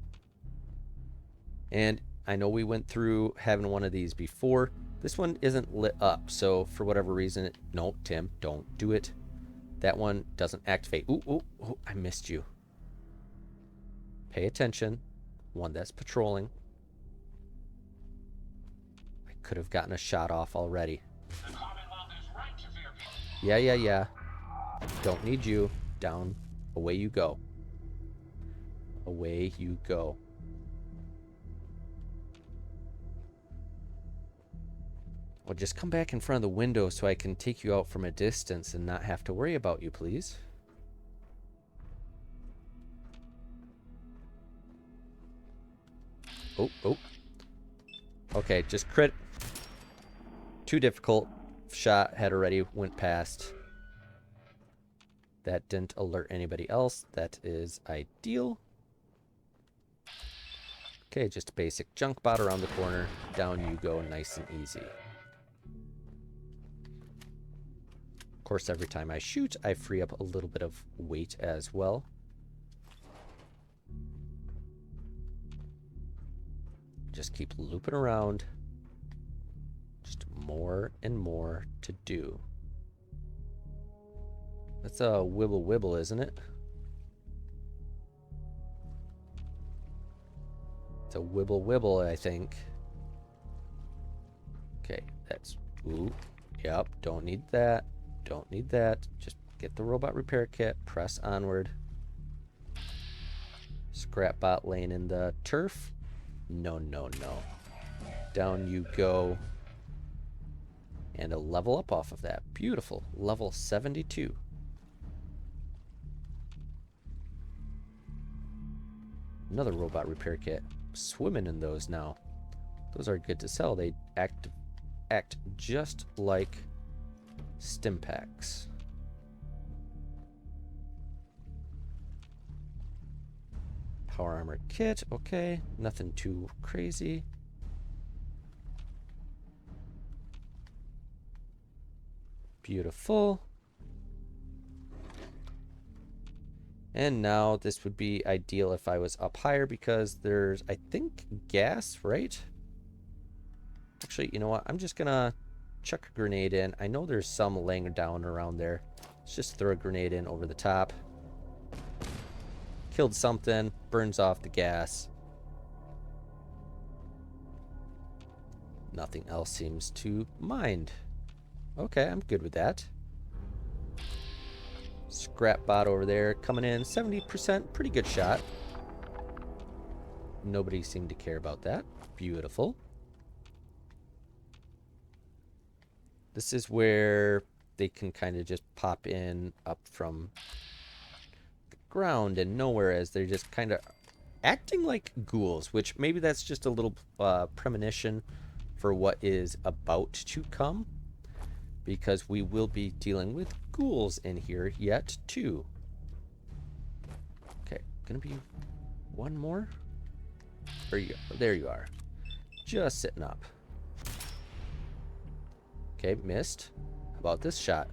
And I know we went through having one of these before. This one isn't lit up, so for whatever reason, no, Tim, don't do it. That one doesn't activate. Ooh, ooh, ooh, I missed you. Pay attention. One that's patrolling. I could have gotten a shot off already. The Commonwealth is right to fear people. Yeah. Don't need you. Down. Away you go. Away you go. Well, just come back in front of the window so I can take you out from a distance and not have to worry about you, please. Oh. Okay, just crit. Too difficult. Shot had already went past. That didn't alert anybody else. That is ideal. Okay, just a basic junk bot around the corner. Down you go, nice and easy. Of course, every time I shoot, I free up a little bit of weight as well. Just keep looping around. Just more and more to do. That's a wibble wibble, isn't it? It's a wibble wibble, I think. Okay, that's... Ooh. Yep, don't need that. Don't need that. Just get the robot repair kit. Press onward. Scrap bot laying in the turf. No. Down you go. And a level up off of that. Beautiful. Level 72. Another robot repair kit. Swimming in those now. Those are good to sell. They act just like stim packs. Power armor kit. Okay. Nothing too crazy. Beautiful. And now this would be ideal if I was up higher because there's, I think, gas, right? Actually, you know what? I'm just gonna chuck a grenade in. I know there's some laying down around there. Let's just throw a grenade in over the top. Killed something. Burns off the gas. Nothing else seems to mind. Okay, I'm good with that. Scrap bot over there coming in 70%. Pretty good shot. Nobody seemed to care about that. Beautiful. This is where they can kind of just pop in up from the ground and nowhere as they're just kind of acting like ghouls, which maybe that's just a little premonition for what is about to come, because we will be dealing with ghouls in here yet too. Okay, gonna be one more. There you are. Just sitting up. Okay, missed. How about this shot?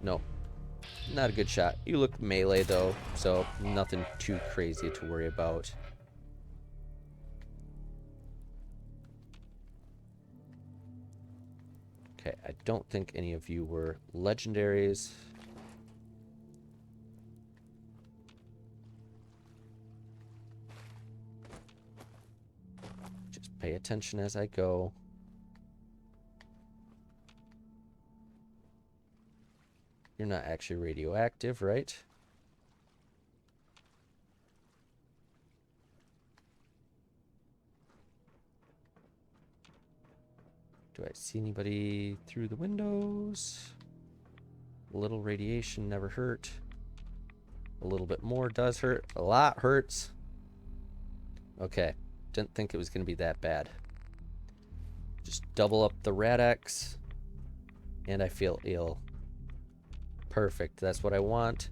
No, not a good shot. You look melee though, so nothing too crazy to worry about. Okay, I don't think any of you were legendaries. Just pay attention as I go. You're not actually radioactive, right? Do I see anybody through the windows? A little radiation never hurt. A little bit more does hurt. A lot hurts. Okay. Didn't think it was going to be that bad. Just double up the Rad-X. And I feel ill. Perfect. That's what I want.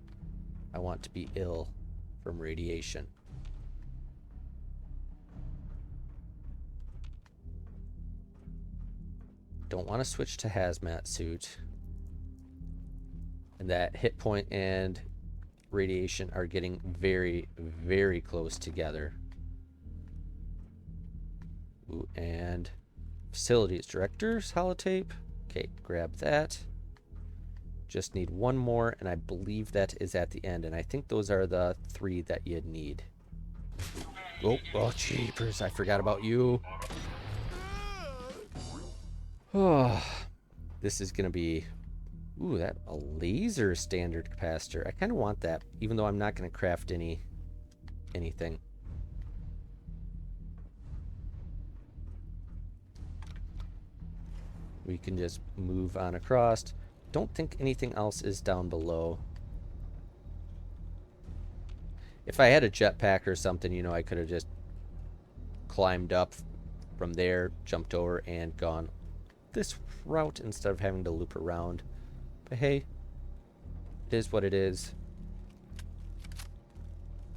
I want to be ill from radiation. Don't want to switch to hazmat suit. And that hit point and radiation are getting very, very close together. Ooh, and facilities directors holotape. Okay, grab that. Just need one more, and I believe that is at the end. And I think those are the 3 that you'd need. Oh, jeepers, I forgot about you. Oh, this is gonna be... Ooh, that a laser standard capacitor. I kind of want that, even though I'm not going to craft anything. We can just move on across. Don't think anything else is down below. If I had a jetpack or something, you know, I could have just climbed up from there, jumped over, and gone this route instead of having to loop around. But hey, it is what it is.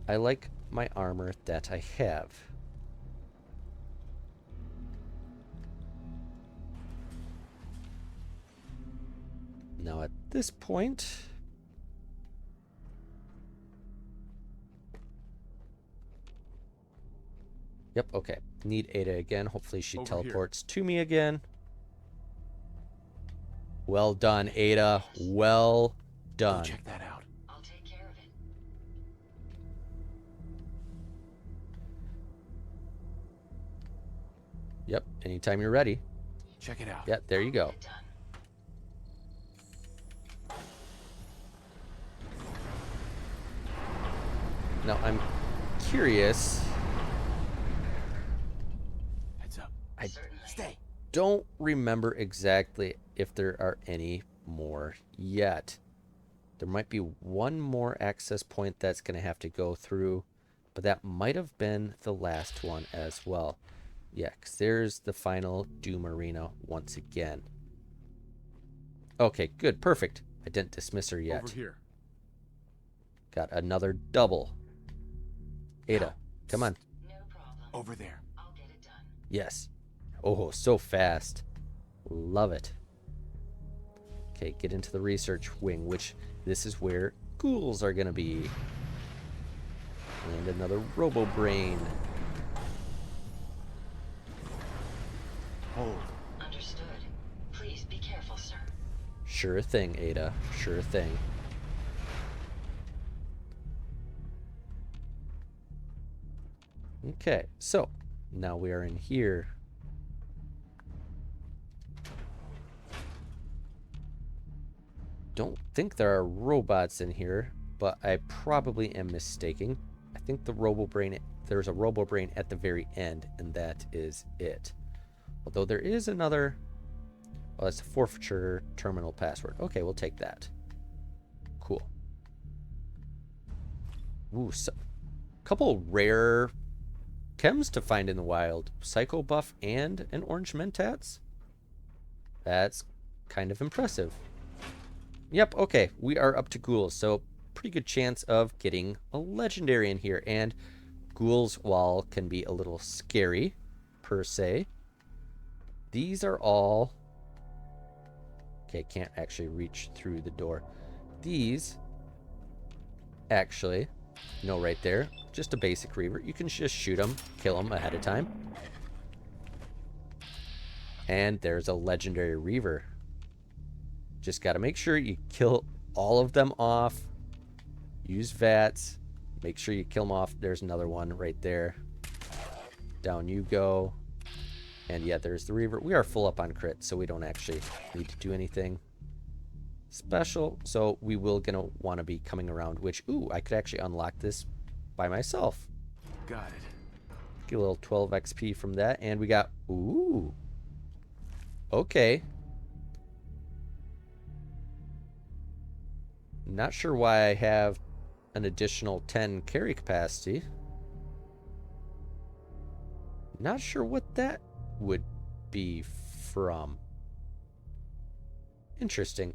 I like my armor that I have. Now at this point... Yep, okay. Need Ada again. Hopefully she teleports to me again. Well done, Ada. Well done. Go check that out. I'll take care of it. Yep, anytime you're ready. Check it out. Yep, there you go. Now I'm curious. Heads up. I Stay. don't remember exactly if there are any more yet. There might be one more access point that's going to have to go through, but that might have been the last one as well. Yeah, 'cause there's the final Doom Arena once again. Okay, good, perfect. I didn't dismiss her yet. Over here. Got another double. Ada, come on. No problem. Over there. I'll get it done. Yes. Oh, so fast. Love it. Okay, get into the research wing, which this is where ghouls are going to be. And another robo-brain. Hold. Understood. Please be careful, sir. Sure thing, Ada. Sure thing. Okay, so now we are in here. Don't think there are robots in here, but I probably am mistaken. I think the robo-brain, there's a robo-brain at the very end, and that is it. Although there is another... Oh, that's a forfeiture terminal password. Okay, we'll take that. Cool. Ooh, so, couple rare chems to find in the wild. Psycho buff and an orange mentats. That's kind of impressive. Yep, okay, we are up to ghouls, so pretty good chance of getting a legendary in here. And ghouls, while can be a little scary, per se, these are all... Okay, can't actually reach through the door. These, actually, no, right there, just a basic reaver. You can just shoot them, kill them ahead of time. And there's a legendary reaver. Just got to make sure you kill all of them off. Use VATS. Make sure you kill them off. There's another one right there. Down you go. And yeah, there's the reaver. We are full up on crit, so we don't actually need to do anything special. So we will gonna want to be coming around, which, ooh, I could actually unlock this by myself. Got it. Get a little 12 XP from that. And we got, ooh. Okay. Not sure why I have an additional 10 carry capacity. Not sure what that would be from. Interesting.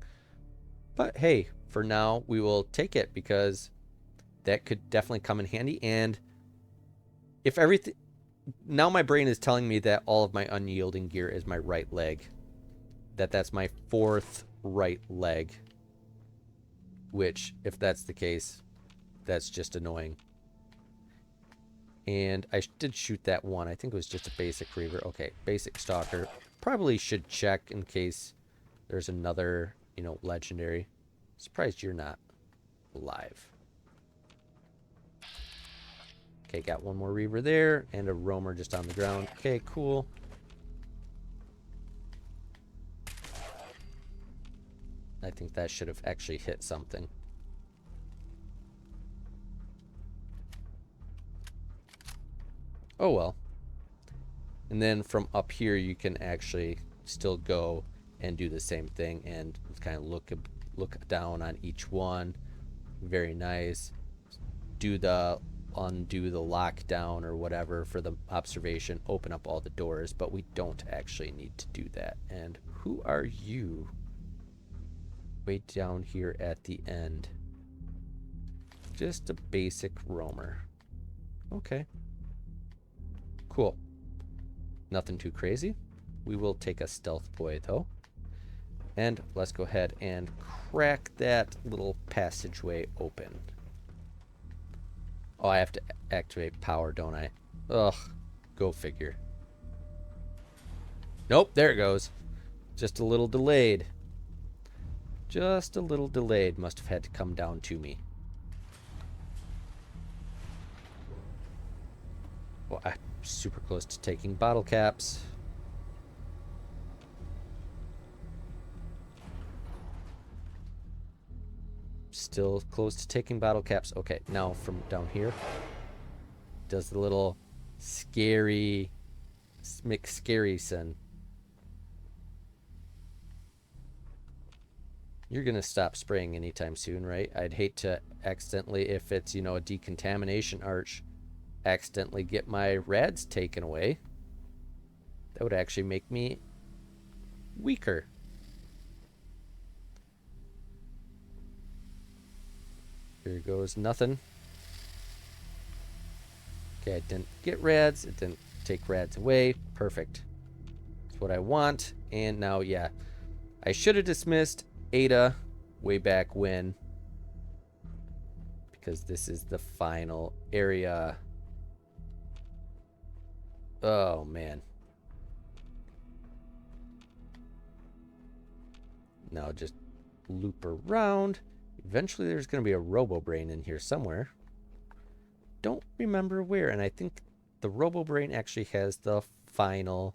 But hey, for now, we will take it because that could definitely come in handy. And if everything... Now my brain is telling me that all of my unyielding gear is my right leg. That's my fourth right leg. Which, if that's the case, that's just annoying. And I did shoot that one. I think it was just a basic Reaver. Okay, basic Stalker. Probably should check in case there's another, you know, legendary. Surprised you're not alive. Okay, got one more Reaver there and a roamer just on the ground. Okay, cool. I think that should have actually hit something. Oh well. And then from up here you can actually still go and do the same thing and kind of look down on each one. Very nice. Undo the lockdown or whatever for the observation. Open up all the doors, but we don't actually need to do that. And who are you? Way down here at the end. Just a basic roamer. Okay. Cool. Nothing too crazy. We will take a stealth boy though. And let's go ahead and crack that little passageway open. Oh, I have to activate power, don't I? Ugh. Go figure. Nope, there it goes. Just a little delayed. Just a little delayed. Must have had to come down to me. Well, I'm super close to taking bottle caps. Still close to taking bottle caps. Okay, now from down here. Does the little scary McScarryson. You're gonna stop spraying anytime soon, right? I'd hate to accidentally, if it's, you know, a decontamination arch, accidentally get my rads taken away. That would actually make me weaker. Here goes nothing. Okay, I didn't get rads. It didn't take rads away. Perfect. That's what I want. And now, yeah, I should have dismissed Ada way back when, because this is the final area. Oh man. Now just loop around. Eventually there's going to be a robo-brain in here somewhere. Don't remember where, and I think the robo-brain actually has the final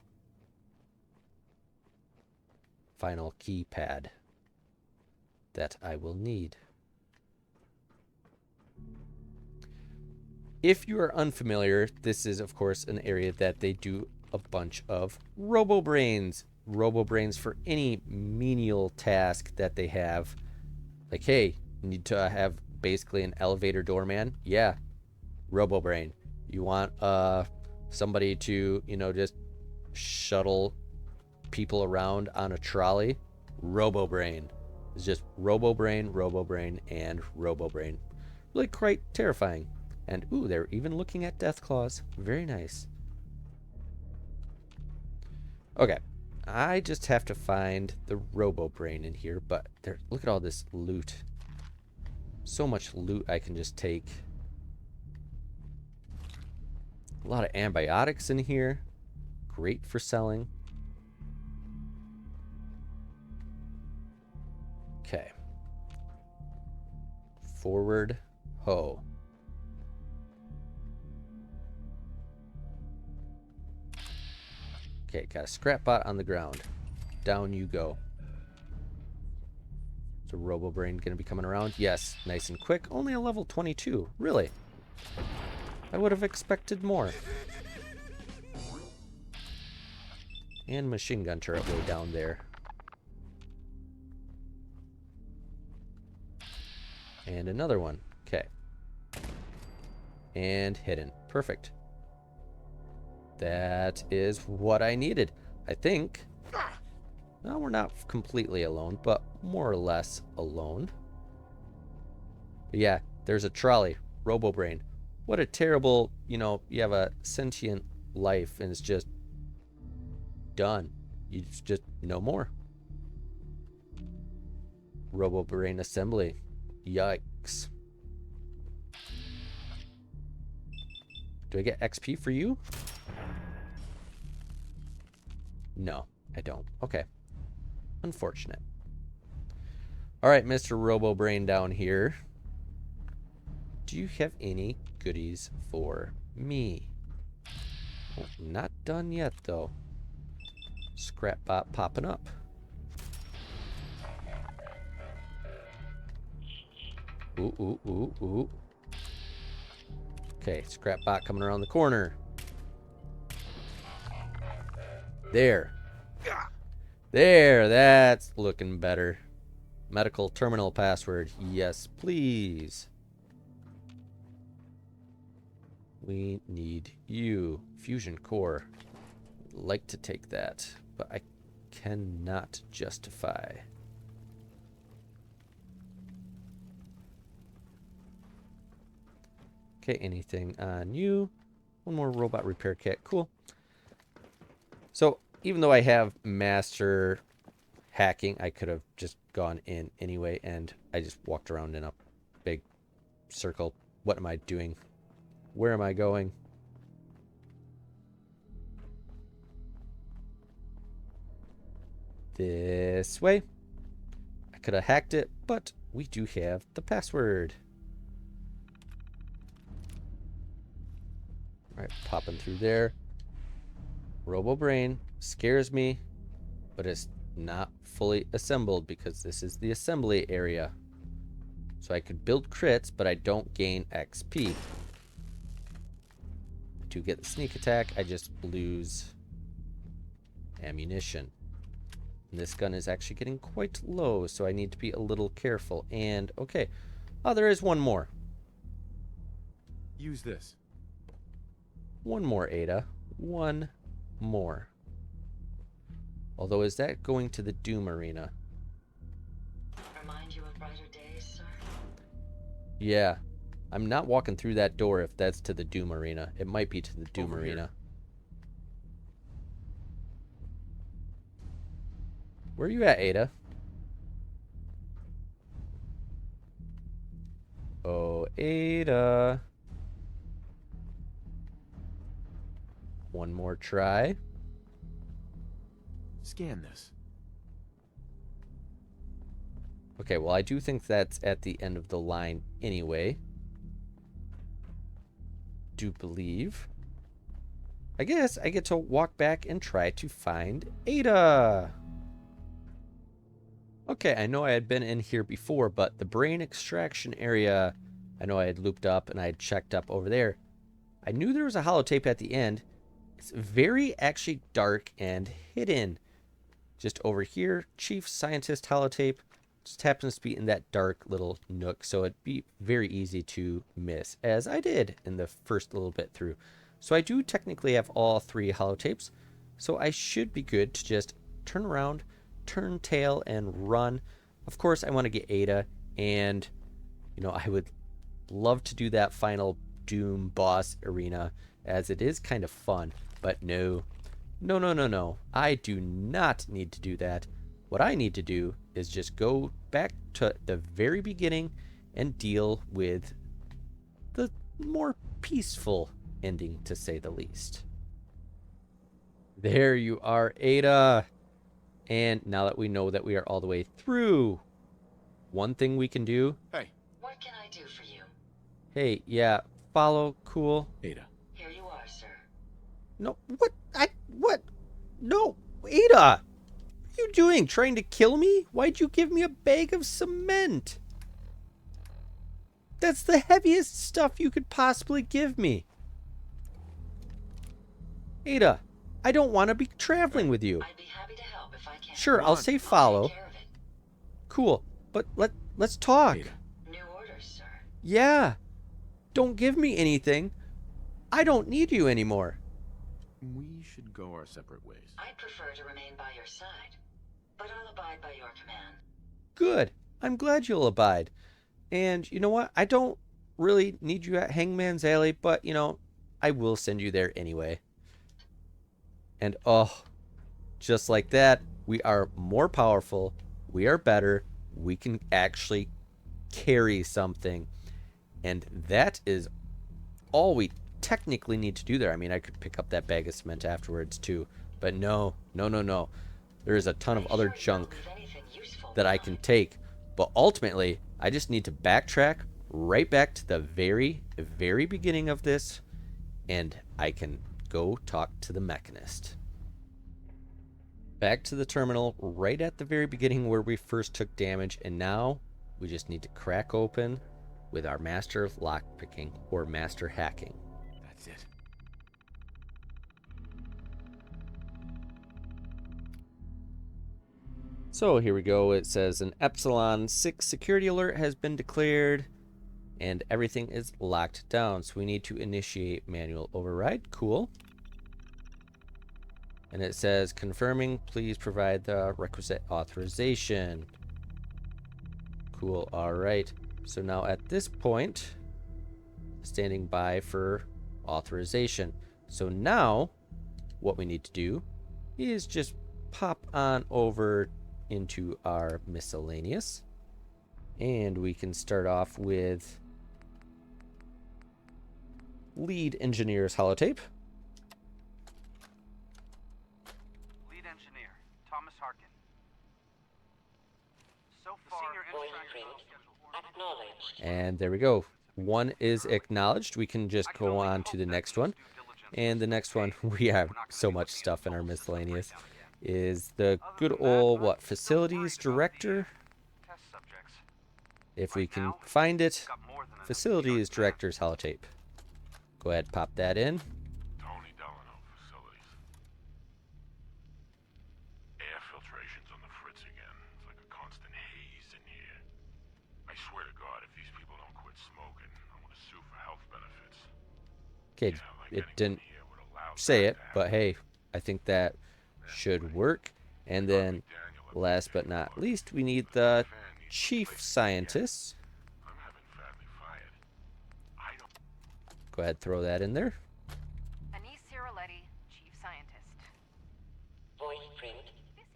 keypad that I will need. If you are unfamiliar, this is of course an area that they do a bunch of robo-brains. Robo-brains for any menial task that they have. Like, hey, you need to have basically an elevator doorman. Yeah, robo-brain. You want somebody to, you know, just shuttle people around on a trolley. Robo-brain. It's just robo-brain, robo-brain, and robo-brain. Really quite terrifying. And ooh, they're even looking at death claws. Very nice. Okay, I just have to find the robo-brain in here, but there, look at all this loot. So much loot I can just take. A lot of antibiotics in here. Great for selling. Okay. Forward ho. Okay, got a scrap bot on the ground. Down you go. Is a robo-brain going to be coming around? Yes, nice and quick. Only a level 22. Really? I would have expected more. And machine gun turret way down there. And another one. Okay. And hidden. Perfect. That is what I needed. I think. No, we're not completely alone, but more or less alone. But yeah, there's a trolley. Robo-brain. What a terrible, you know, you have a sentient life and it's just done. You just no more. Robo-brain assembly. Yikes. Do I get XP for you? No, I don't. Okay. Unfortunate. All right, Mr. Robo Brain down here. Do you have any goodies for me? Oh, not done yet, though. Scrapbot popping up. Ooh, ooh, ooh, ooh. Okay, Scrapbot coming around the corner. There. There, that's looking better. Medical terminal password. Yes, please. We need you. Fusion core. I'd like to take that, but I cannot justify. Okay, anything on you? One more robot repair kit. Cool. So, even though I have master hacking, I could have just gone in anyway, and I just walked around in a big circle. What am I doing? Where am I going? This way. I could have hacked it, but we do have the password. Alright, popping through there. Robo Brain scares me, but it's not fully assembled because this is the assembly area. So I could build crits, but I don't gain XP. To get the sneak attack, I just lose ammunition. And this gun is actually getting quite low, so I need to be a little careful. And, okay. Oh, there is one more. Use this. One more, Ada. One more. Although, is that going to the Doom Arena? Remind you of brighter days, sir? Yeah. I'm not walking through that door if that's to the Doom Arena. It might be to the Doom Over here. Arena. Where are you at, Ada? Oh, Ada. One more try. Scan this. Okay, well, I do think that's at the end of the line anyway. Do believe. I guess I get to walk back and try to find Ada. Okay, I know I had been in here before, but the brain extraction area, I know I had looped up and I had checked up over there. I knew there was a holotape at the end. It's very actually dark and hidden. Just over here, Chief Scientist holotape. Just happens to be in that dark little nook, so it'd be very easy to miss, as I did in the first little bit through. So I do technically have all 3 holotapes, so I should be good to just turn around, turn tail, and run. Of course, I want to get Ada, and, you know, I would love to do that final Doom boss arena, as it is kind of fun, but no. No, no, no, no. I do not need to do that. What I need to do is just go back to the very beginning and deal with the more peaceful ending, to say the least. There you are, Ada. And now that we know that we are all the way through, one thing we can do. Hey, What can I do for you? Hey, yeah, follow, cool. Ada. Here you are, sir. No, what? What? No, Ada! What are you doing? Trying to kill me? Why'd you give me a bag of cement? That's the heaviest stuff you could possibly give me. Ada, I don't want to be traveling with you. I'd be happy to help if I can. Sure, I'll say follow. Take care of it. Cool, but let's talk. Ada. New orders, sir. Yeah. Don't give me anything. I don't need you anymore. We should go our separate ways. I'd prefer to remain by your side, but I'll abide by your command. Good. I'm glad you'll abide. And you know what? I don't really need you at Hangman's Alley, but, you know, I will send you there anyway. And, oh, just like that, we are more powerful. We are better. We can actually carry something. And that is all we technically need to do there. I mean, I could pick up that bag of cement afterwards too, but no. There is a ton of other junk that I can take, but ultimately I just need to backtrack right back to the very beginning of this, and I can go talk to the mechanist. Back to the terminal right at the very beginning where we first took damage, and now we just need to crack open with our master lockpicking or master hacking. That's it. So here we go. It says an Epsilon 6 security alert has been declared and everything is locked down. So we need to initiate manual override. Cool. And it says confirming, please provide the requisite authorization. Cool. All right. So now at this point, standing by for authorization. So now what we need to do is just pop on over into our miscellaneous, and we can start off with lead engineer's holotape. Lead engineer, Thomas Harkin. So far, And there we go. One is acknowledged. We can just go on to the next one. And the next one, we have so much stuff in our miscellaneous, is the good old, facilities director? If we can find it, facilities director's holotape. Go ahead, pop that in. Tony Delano, facilities. Air filtration's on the fritz again. It's like a constant haze in here. I swear to God, if these people don't quit smoking, I'm gonna sue for health benefits. Okay, it didn't say it, but hey, I think that should work. And then, last but not least, we need the chief scientist. I'm having family fired. I don't. Go ahead, throw that in there. Anise Ciroletti, chief scientist. Voice print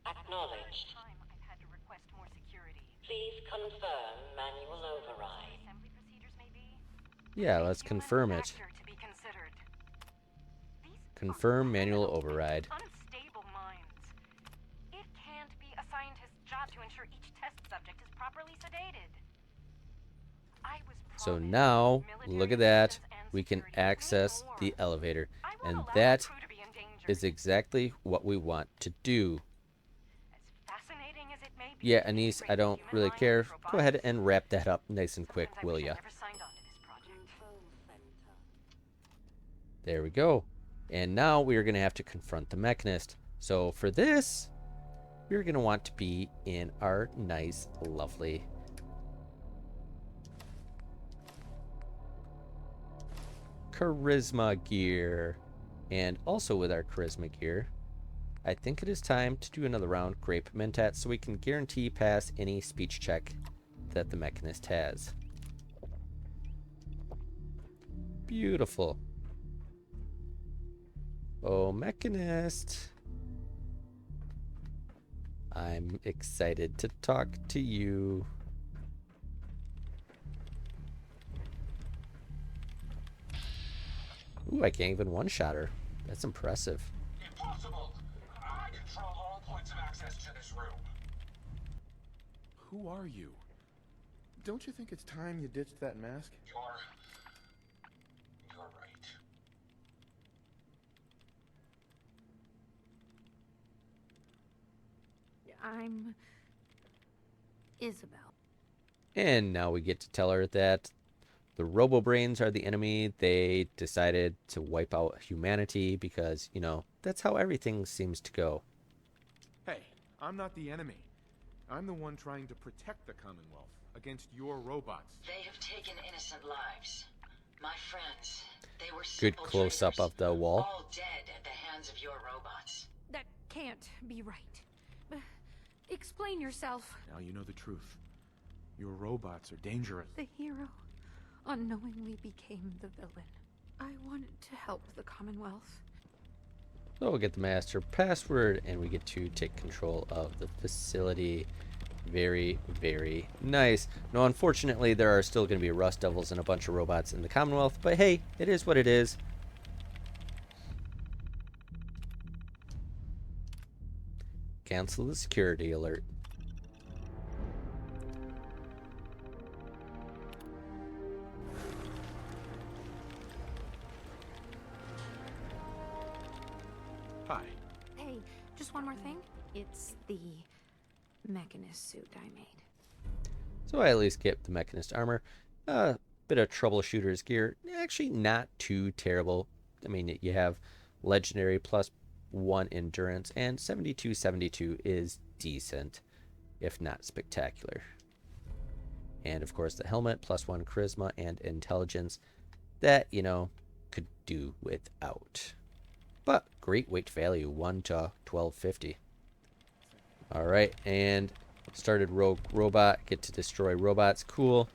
acknowledged. Time I've had to request more security. Please confirm manual override. Assembly procedures may be. Yeah, let's confirm it. Factor to be considered. These Confirm manual override. unstable minds. It can't be a scientist's job to ensure each test subject is properly sedated. I was So promised now, military look at that. assistance and We can security. Need access more. the elevator. I won't And allow that the crew to be endangered. is exactly what we want to do. As fascinating as it may be Yeah, to Anise, integrate I don't human really mind care. with Go ahead robotics, and wrap that up nice and quick, sometimes I will wish I ya? never signed on to this project. There we go. And now we are going to have to confront the mechanist. So for this, we're going to want to be in our nice, lovely charisma gear. And also with our charisma gear, I think it is time to do another round grape mentat so we can guarantee pass any speech check that the mechanist has. Beautiful. Oh, mechanist. I'm excited to talk to you. Ooh, I can't even one-shot her. That's impressive. Impossible! I control all points of access to this room. Who are you? Don't you think it's time you ditched that mask? You're right. I'm Isabel. And now we get to tell her that the Robo-Brains are the enemy. They decided to wipe out humanity because, you know, that's how everything seems to go. Hey, I'm not the enemy. I'm the one trying to protect the Commonwealth against your robots. They have taken innocent lives. My friends, they were Good simple close-up traders, of the wall. all dead at the hands of your robots. That can't be right. Explain yourself. Now you know the truth. Your robots are dangerous. The hero unknowingly became the villain. I wanted to help the Commonwealth. So we'll get the master password and we get to take control of the facility. Very, very nice. Now, unfortunately, there are still going to be Rust Devils and a bunch of robots in the Commonwealth, but hey, it is what it is. Cancel the security alert. Hi. Hey, just one more thing. It's the mechanist suit I made. So I at least get the mechanist armor. A bit of troubleshooter's gear. Actually, not too terrible. I mean, you have legendary plus 1 endurance, and 72 is decent, if not spectacular. And of course, the helmet plus 1 charisma and intelligence. That, you know, could do without. But great weight value, 1 to 1250. Alright, and started rogue robot, get to destroy robots, cool.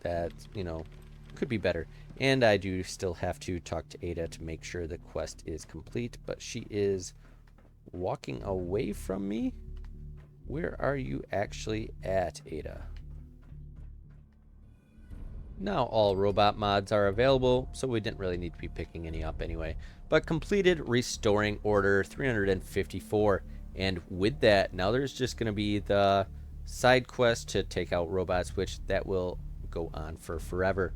That, you know, could be better. And I do still have to talk to Ada to make sure the quest is complete, but she is walking away from me. Where are you actually at, Ada? Now all robot mods are available, so we didn't really need to be picking any up anyway. But completed restoring order 354. And with that, now there's just going to be the side quest to take out robots, which that will go on for forever.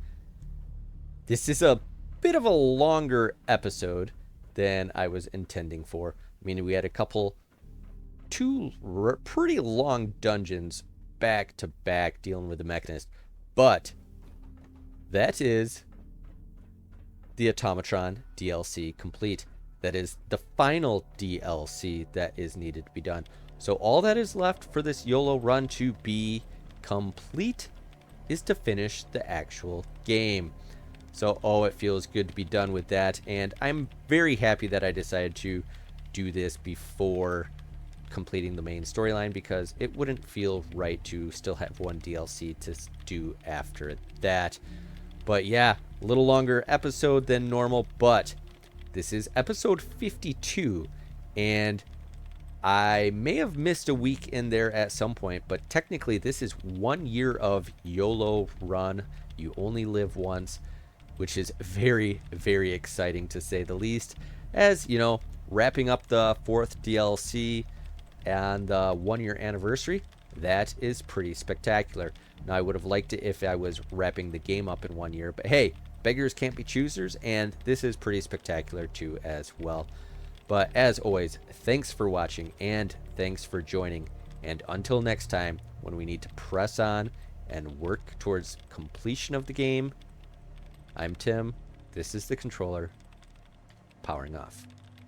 This is a bit of a longer episode than I was intending for. I mean, we had two pretty long dungeons back to back dealing with the mechanist. But that is the Automatron DLC complete. That is the final DLC that is needed to be done. So all that is left for this YOLO run to be complete is to finish the actual game. So, oh, it feels good to be done with that. And I'm very happy that I decided to do this before completing the main storyline, because it wouldn't feel right to still have one DLC to do after that. But yeah, a little longer episode than normal, but this is episode 52, and I may have missed a week in there at some point, but technically this is 1 year of YOLO run. You only live once, which is very, very exciting to say the least. As, you know, wrapping up the 4th DLC and the 1 year anniversary, that is pretty spectacular. Now, I would have liked it if I was wrapping the game up in 1 year, but hey, beggars can't be choosers, and this is pretty spectacular too as well. But as always, thanks for watching, and thanks for joining. And until next time, when we need to press on and work towards completion of the game, I'm Tim, this is the controller, powering off.